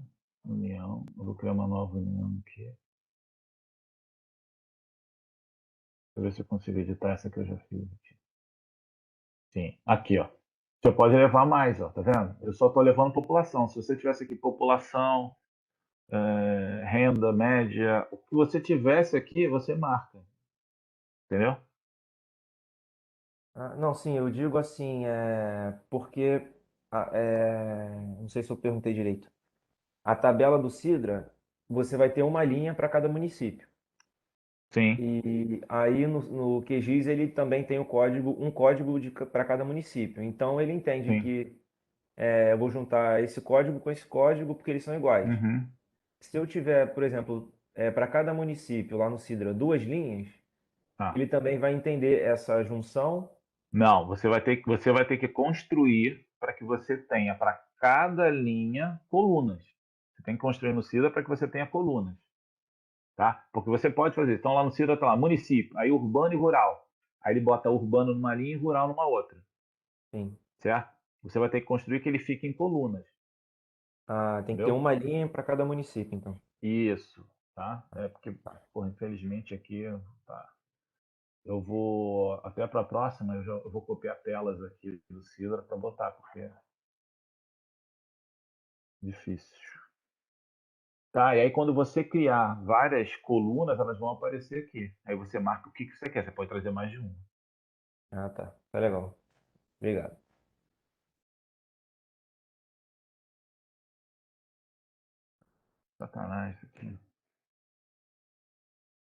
união. Eu vou criar uma nova união aqui. Deixa eu ver se eu consigo editar essa que eu já fiz aqui. Sim, aqui, ó. Você pode levar mais, ó, tá vendo? Eu só tô levando população. Se você tivesse aqui população, renda média, o que você tivesse aqui, você marca. Entendeu? Não, sim, eu digo assim, porque, não sei se eu perguntei direito. A tabela do Sidra, você vai ter uma linha para cada município. Sim. E aí no QGIS ele também tem um código para cada município. Então ele entende Sim. que eu vou juntar esse código com esse código porque eles são iguais. Uhum. Se eu tiver, por exemplo, para cada município lá no Sidra duas linhas, Tá. ele também vai entender essa junção. Não, você vai ter que construir para que você tenha para cada linha colunas. Você tem que construir no Cida para que você tenha colunas, tá? Porque você pode fazer. Então lá no Cida tá lá município, aí urbano e rural. Aí ele bota urbano numa linha e rural numa outra, Sim. certo? Você vai ter que construir que ele fique em colunas, Tem que ter entendeu? uma linha para cada município, então. Isso, tá? É porque, porra, infelizmente aqui, tá. Eu vou até para a próxima, eu vou copiar telas aqui do Sidra para botar, porque é difícil. Tá, e aí quando você criar várias colunas, elas vão aparecer aqui. Aí você marca o que você quer. Você pode trazer mais de uma. Tá. Tá legal. Obrigado. Sacanagem isso aqui.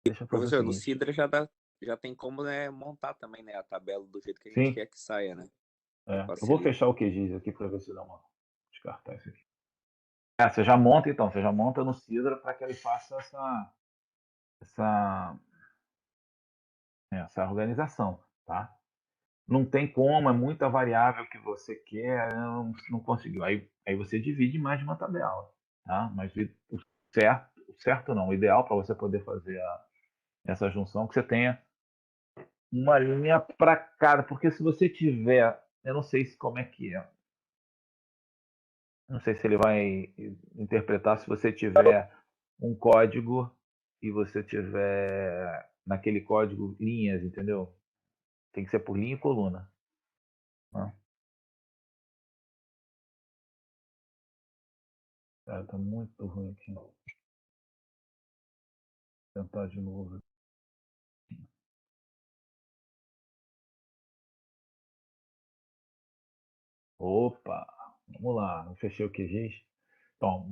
Deixa eu fazer o Professor, no seguinte. Sidra já tem como, né, montar também, né, a tabela do jeito que a gente Sim, quer que saia, né? eu vou Facilita. fechar o QGIS aqui para ver se dá uma. Descartar isso aqui. Você já monta então, você já monta no Sidra para que ele faça essa, essa organização, tá? Não tem como, é muita variável que você quer, não conseguiu. Aí você divide mais de uma tabela, tá? Mas o certo não, o ideal para você poder fazer essa junção é que você tenha uma linha para cada, porque se você tiver, eu não sei como é que é, não sei se ele vai interpretar se você tiver um código e você tiver naquele código linhas, entendeu? Tem que ser por linha e coluna. Né? Cara, tá muito ruim aqui. Vou tentar de novo. Opa, vamos lá, eu fechei o QGIS. Então,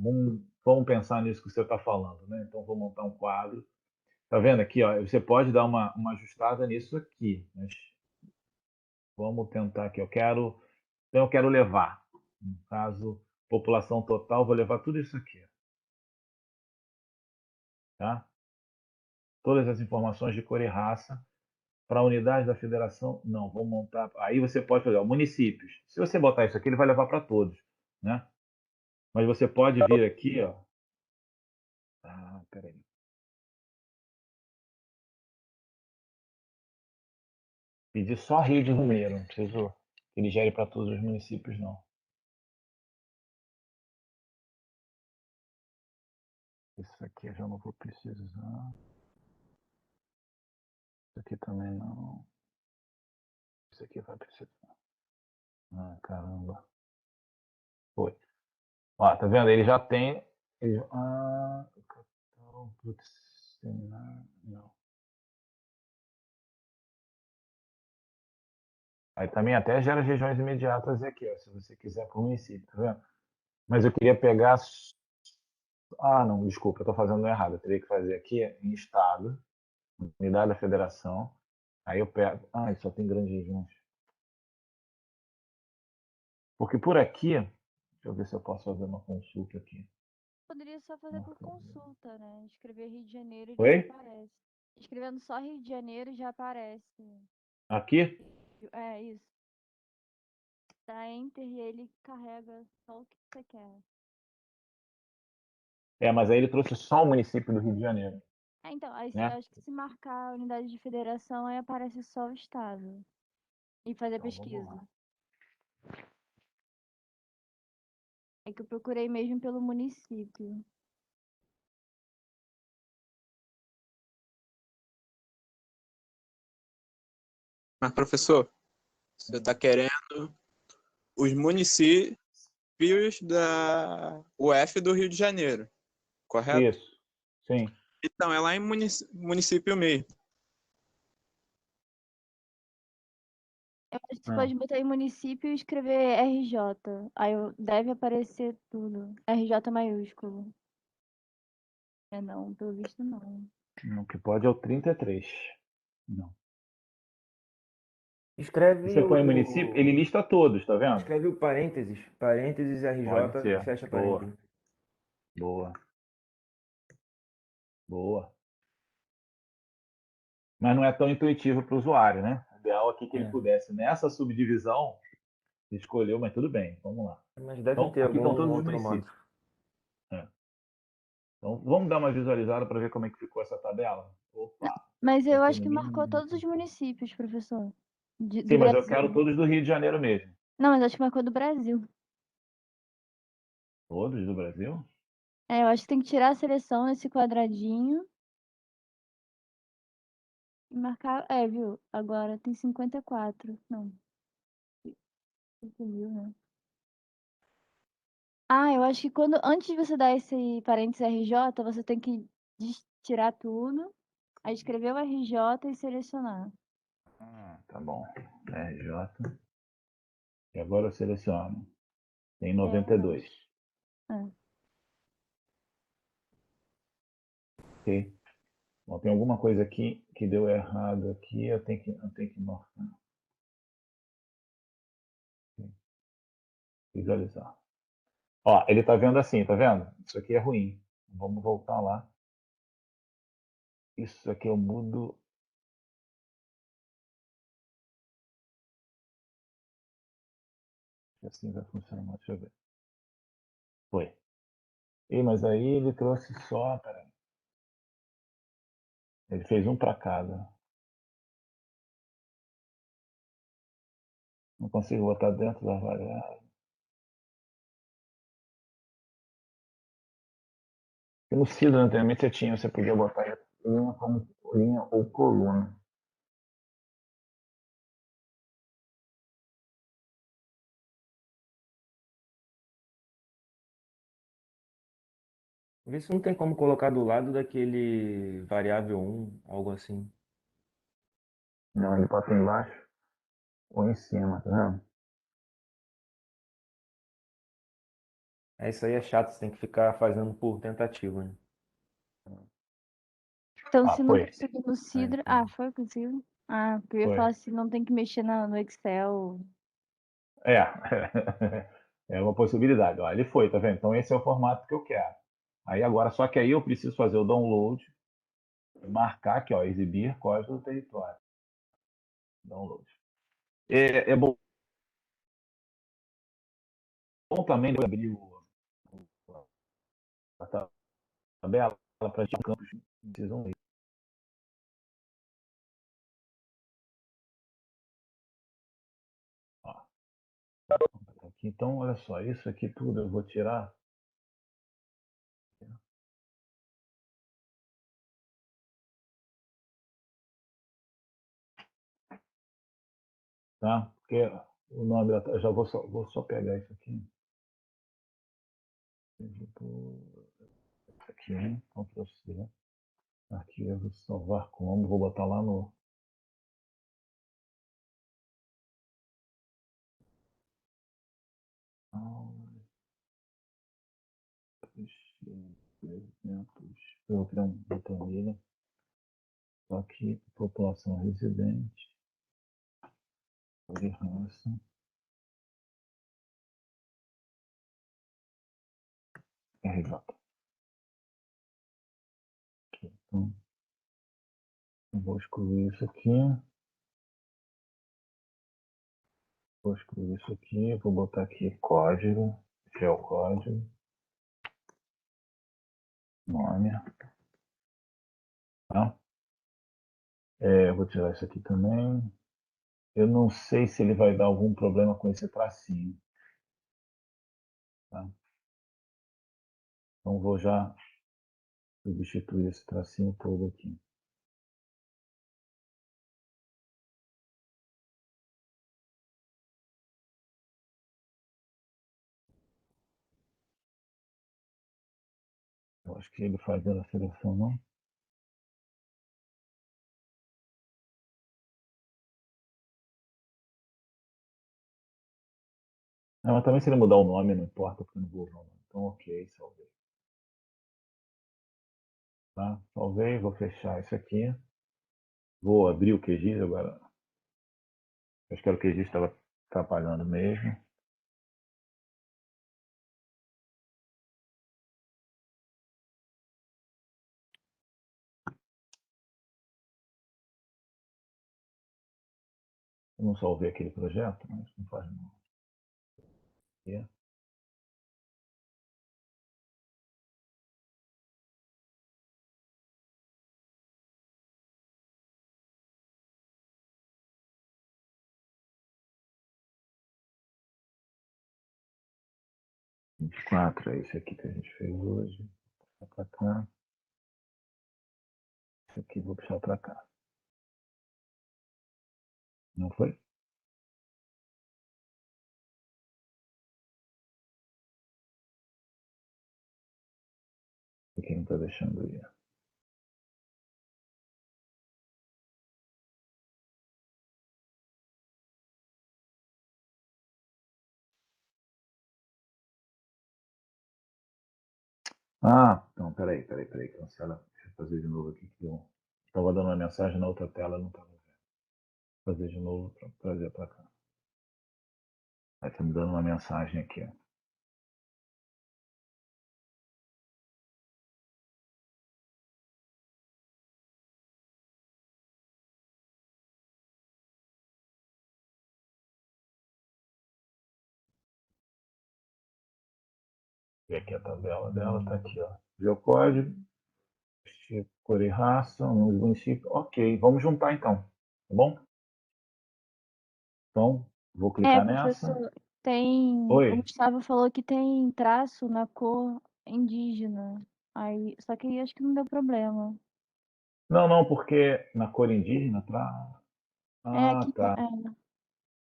vamos pensar nisso que você está falando, né? Então, vou montar um quadro. Tá vendo aqui, ó? Você pode dar uma ajustada nisso aqui, mas vamos tentar aqui. Então eu quero levar, no caso, população total, vou levar tudo isso aqui, tá? Todas as informações de cor e raça. Para a unidade da federação, não, vou montar. Aí você pode fazer, ó, municípios. Se você botar isso aqui, ele vai levar para todos, né? Mas você pode vir aqui, ó. Peraí. Pedir só Rio de Janeiro, não preciso que ele gere para todos os municípios, não. Isso aqui eu já não vou precisar. Isso aqui também não. Isso aqui vai precisar. Caramba. Foi. Ó, tá vendo? Ele já tem. Putz, não. Aí também até gera as regiões imediatas aqui, ó, se você quiser para o município, tá vendo? Mas eu queria pegar. Não, desculpa, eu estou fazendo errado. Eu teria que fazer aqui em estado, unidade da federação. Aí eu pego. Só tem grandes regiões. Porque por aqui, deixa eu ver se eu posso fazer uma consulta aqui. Poderia só fazer por consulta, né? Escrever Rio de Janeiro e Oi? desaparece. Escrevendo só Rio de Janeiro já aparece. Aqui? É isso. Dá Enter e ele carrega só o que você quer. Mas aí ele trouxe só o município do Rio de Janeiro, Então, aí eu né? acho que se marcar a unidade de federação, aí aparece só o estado. E fazer Então vamos pesquisa. lá. É que eu procurei mesmo pelo município. Mas, professor, você está querendo os municípios da UF do Rio de Janeiro, correto? Isso, sim. Então, é lá em município mesmo. Eu acho que você Ah, pode botar em município e escrever RJ. Deve aparecer tudo. RJ maiúsculo. É não, pelo visto não. o que pode é o 33. Não. Escreve Você põe município, ele lista todos, tá vendo? escreve o parênteses Pode RJ e ser. fecha Boa, parênteses. boa, boa. Mas não é tão intuitivo para o usuário, né? O ideal aqui é que ele É. pudesse, nessa subdivisão, escolheu, mas tudo bem, vamos lá. Mas deve Então, ter aqui estão algum todos os outro modo. municípios. É. Então, vamos dar uma visualizada para ver como é que ficou essa tabela? Opa, Mas vai eu ter acho no que marcou mínimo. todos os municípios, professor. Sim, Do mas eu quero Brasil. todos do Rio de Janeiro mesmo. Não, mas acho que marcou do Brasil. Todos do Brasil? É, eu acho que tem que tirar a seleção nesse quadradinho e marcar. É, viu? Agora tem 54. Não, 5.000, né? Ah, eu acho que antes de você dar esse parênteses RJ, você tem que tirar tudo, aí escrever o RJ e selecionar. Tá bom. RJ. E agora eu seleciono. Tem É, 92. é. Ok. Bom, tem alguma coisa aqui que deu errado aqui, eu tenho que marcar. Visualizar. Ó, ele tá vendo assim, tá vendo? Isso aqui é ruim. Vamos voltar lá. Isso aqui eu mudo. Assim vai funcionar. Deixa eu ver. Foi. Mas aí ele trouxe só. Peraí. Ele fez um para cada. Não consigo botar dentro da variável. E no Cida, anteriormente, você podia botar linha como linha ou coluna. Vê se não tem como colocar do lado daquele variável 1, algo assim. Não, ele bota embaixo ou em cima, tá vendo? Isso aí é chato, você tem que ficar fazendo por tentativa, né? Então, Ah, se não foi. conseguir no Aí, Sidra. Ah, foi possível? Ah, porque eu ia Foi. falar assim, não tem que mexer no Excel. É. É uma possibilidade. Ó, ele foi, tá vendo? Então esse é o formato que eu quero. Aí agora, só que aí eu preciso fazer o download, marcar aqui, ó, exibir código do território. Download. É bom também abrir a tabela para tirar campos que precisam ler. Ó. Aqui, então, olha só, isso aqui tudo eu vou tirar. Tá? Porque o nome eu já vou só pegar isso aqui. Aqui, Ctrl C. Arquivo, salvar como, vou botar lá no. Exemplos. Eu vou criar uma planilha. Só aqui, população residente, de raça, RJ. Aqui, então, Vou excluir isso aqui. Vou excluir isso aqui. Vou botar aqui código. Geocódigo. Nome. Tá? Vou tirar isso aqui também. Eu não sei se ele vai dar algum problema com esse tracinho. Tá? Então vou já substituir esse tracinho todo aqui. Eu acho que ele fazendo a seleção, não? Não, mas também se ele mudar o nome, não importa, porque eu não vou usar o nome. Então, ok, salvei. Tá? Salvei, vou fechar isso aqui. Vou abrir o QGIS agora. Acho que era o QGIS estava atrapalhando mesmo. Eu não salvei aquele projeto, mas não faz mal. Aqui. Vinte e quatro, é esse aqui que a gente fez hoje. Vou puxar para cá. Esse aqui vou puxar para cá. Não foi? Esse aqui não está deixando ir. Ah, não, peraí. Cancela. Deixa eu fazer de novo aqui. Estava dando uma mensagem na outra tela, não estava vendo. Vou fazer de novo para trazer para cá. Aí está me dando uma mensagem aqui. Ó. E aqui a tabela dela está aqui. Ó. Geocódigo, cor e raça, número de município. Ok, vamos juntar então. Tá bom? Então, vou clicar nessa. Professor, tem. O Oi. Gustavo falou que tem traço na cor indígena. Aí, só que acho que não deu problema. Não, porque na cor indígena Aqui tá. tá.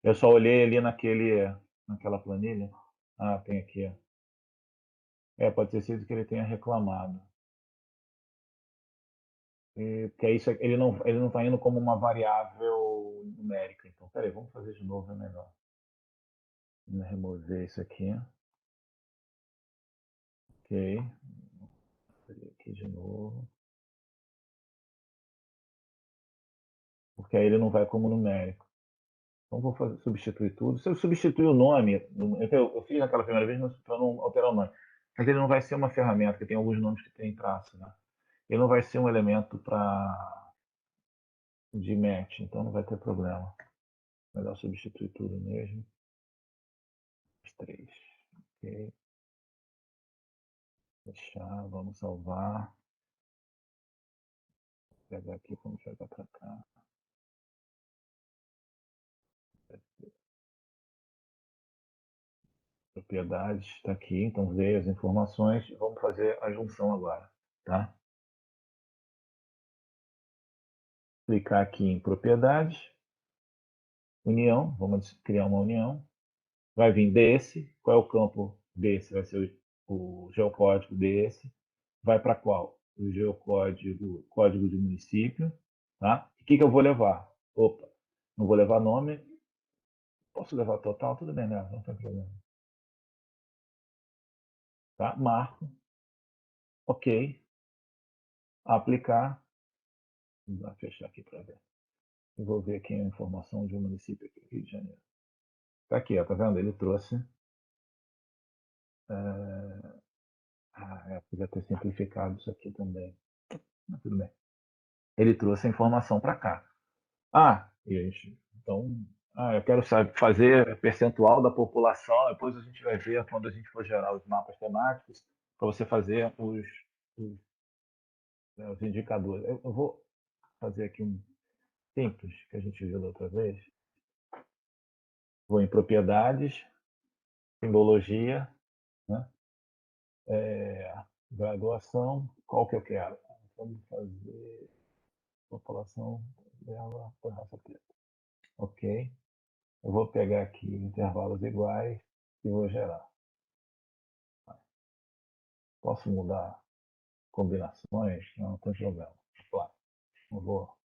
Eu só olhei ali naquela planilha. Ah, tem aqui. Pode ter sido que ele tenha reclamado. Porque isso, ele não está indo como uma variável numérica. Então, peraí, vamos fazer de novo, é melhor. Vou remover isso aqui. Ok. Vou fazer aqui de novo. Porque aí ele não vai como numérico. Então vou substituir tudo. Se eu substituir o nome, eu fiz naquela primeira vez para não alterar o nome. Mas ele não vai ser uma ferramenta, que tem alguns nomes que tem traço, né? Ele não vai ser um elemento de match, então não vai ter problema. Melhor substituir tudo mesmo. Os três. Ok. Fechar, vamos salvar. Vou pegar aqui, vamos jogar para cá. Propriedades, está aqui, então veio as informações. Vamos fazer a junção agora, tá? Clicar aqui em propriedades, união, vamos criar uma união. Vai vir desse, qual é o campo desse? Vai ser o geocódigo desse. Vai para qual? O geocódigo, código de município, tá? O que eu vou levar? Opa, não vou levar nome. Posso levar total? Tudo bem, né? Não tem problema. Tá? Marco. Ok. Aplicar. Vou fechar aqui para ver. Eu vou ver aqui a informação de um município aqui, Rio de Janeiro. Tá aqui, ó, tá vendo? Ele trouxe. Podia ter simplificado isso aqui também. Mas tudo bem. ele trouxe a informação para cá. Gente, então, eu quero fazer percentual da população, depois a gente vai ver quando a gente for gerar os mapas temáticos, para você fazer os indicadores. Eu vou fazer aqui um simples, que a gente viu da outra vez. Vou em propriedades, simbologia, né? Graduação, qual que eu quero? Vamos fazer população dela por raça preta. Ok. Eu vou pegar aqui intervalos iguais e vou gerar. Posso mudar combinações? Não tem problema. Claro. Eu vou.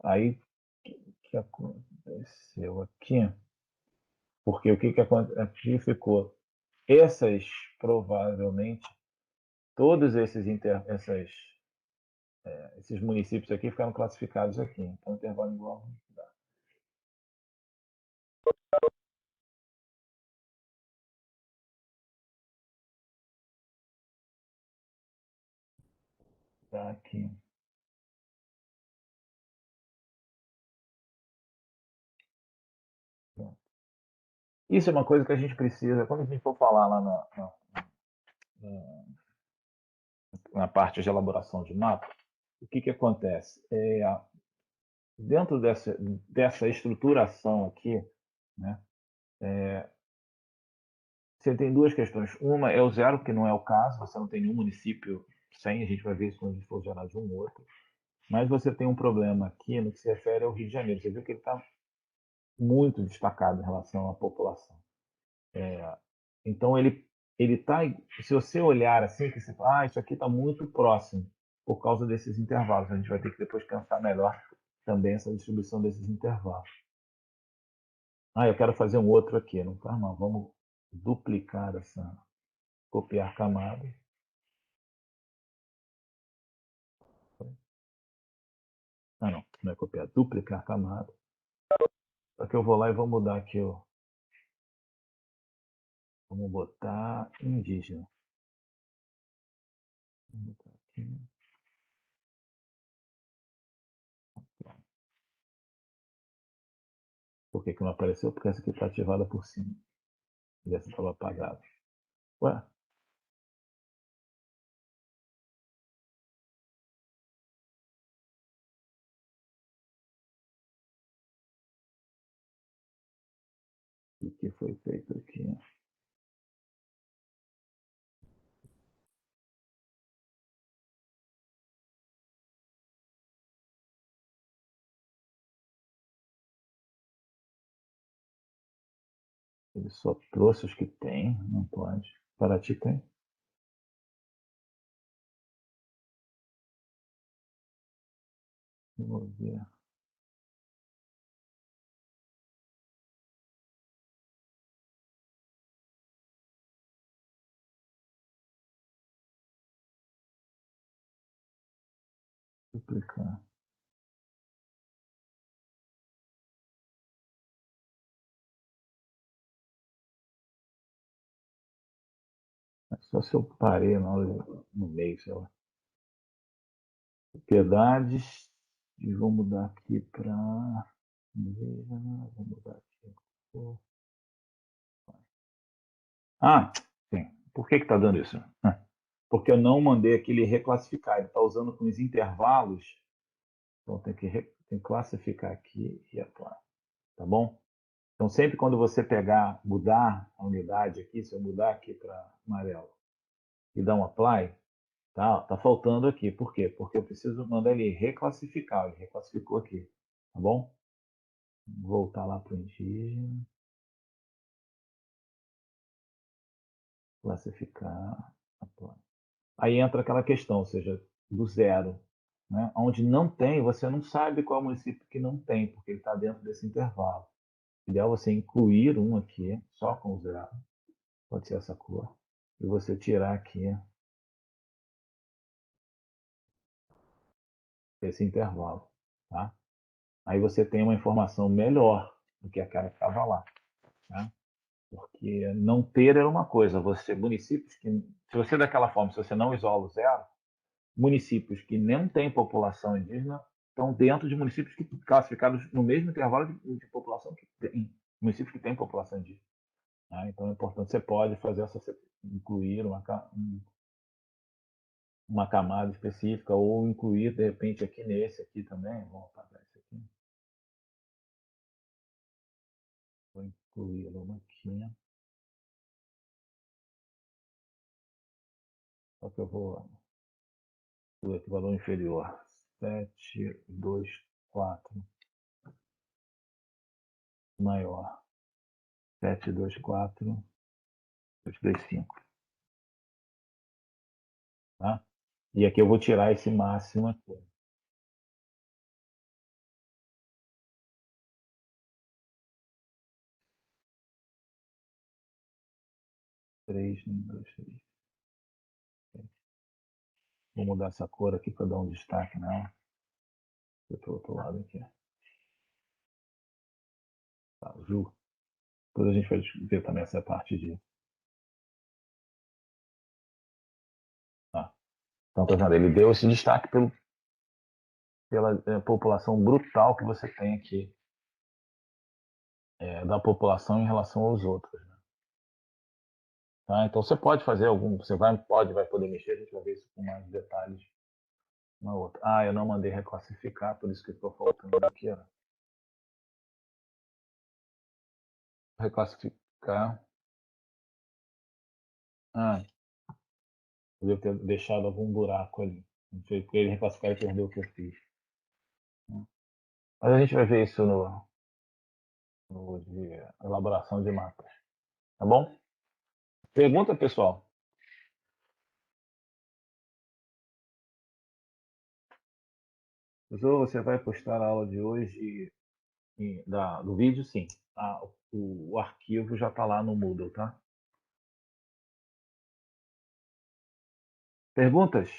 Aí, o que aconteceu aqui? Porque o que aconteceu aqui ficou? Provavelmente, todos esses municípios aqui ficaram classificados aqui. Então, intervalo igual. Tá aqui. Isso é uma coisa que a gente precisa, quando a gente for falar lá na parte de elaboração de mapa, o que acontece? Dentro dessa estruturação aqui, né, você tem duas questões. Uma é o zero, que não é o caso, você não tem nenhum município sem, a gente vai ver isso quando a gente for gerar de um outro. Mas você tem um problema aqui no que se refere ao Rio de Janeiro. Você viu que ele está muito destacado em relação à população. Então, ele está. Se você olhar assim, que você fala, isso aqui está muito próximo, por causa desses intervalos. A gente vai ter que depois pensar melhor também essa distribuição desses intervalos. Eu quero fazer um outro aqui. Não faz mal. Vamos duplicar copiar camada. Não é copiar, duplicar camada. Só que eu vou lá e vou mudar aqui, ó. Vamos botar indígena. Vamos botar aqui. Por que não apareceu? Porque essa aqui está ativada por cima. E essa estava apagada. Ué? O que foi feito aqui? Ele só trouxe os que tem, não pode. Paraty tem. Vou ver. Duplicar. É só se eu parei no meio, sei lá. Propriedades. E vou mudar aqui para. Vou mudar aqui. Sim. Por que está dando isso? Porque eu não mandei aquele reclassificar. Ele está usando com os intervalos. Então tem que classificar aqui e aplicar. Tá bom? Então sempre quando você mudar a unidade aqui, se eu mudar aqui para amarelo e dar um apply, tá faltando aqui. Por quê? Porque eu preciso mandar ele reclassificar. Ele reclassificou aqui. Tá bom? Vou voltar lá para o indígena. Classificar. Apply. Aí entra aquela questão, ou seja, do zero. Né? Onde não tem, você não sabe qual é o município que não tem, porque ele está dentro desse intervalo. O ideal é você incluir um aqui, só com o zero. Pode ser essa cor. E você tirar aqui esse intervalo. Tá? Aí você tem uma informação melhor do que aquela que estava lá. Tá? Porque não ter era uma coisa. Municípios que, se você daquela forma, se você não isola o zero, municípios que não têm população indígena estão dentro de municípios que classificados no mesmo intervalo de população que tem, municípios que têm população indígena. Né? Então é importante, você pode fazer incluir uma camada específica ou incluir, de repente, aqui nesse aqui também. Vamos apagar esse aqui. Vou incluir uma aqui. Só que eu vou incluir aqui valor inferior. 7, 2, 4. Maior. 7, 2, 4. 2, 3, 5. Tá? E aqui eu vou tirar esse máximo aqui. 3, 2, 3. Vou mudar essa cor aqui para dar um destaque nela. Vou para o outro lado aqui. Tá, azul. Depois a gente vai ver também essa parte de... Então, tá vendo? Ele deu esse destaque pela população brutal que você tem aqui. Da população em relação aos outros. Né? Tá? Então, você pode fazer você vai poder mexer, a gente vai ver isso com mais detalhes na outra. Eu não mandei reclassificar, por isso que estou faltando aqui. Ó. Reclassificar. Eu devo ter deixado algum buraco ali. Não sei porque ele reclassificar e perdeu o que eu fiz. Mas a gente vai ver isso no de elaboração de mapas. Tá bom? Pergunta, pessoal? Professor, você vai postar a aula de hoje do vídeo? Sim. O arquivo já está lá no Moodle, tá? Perguntas?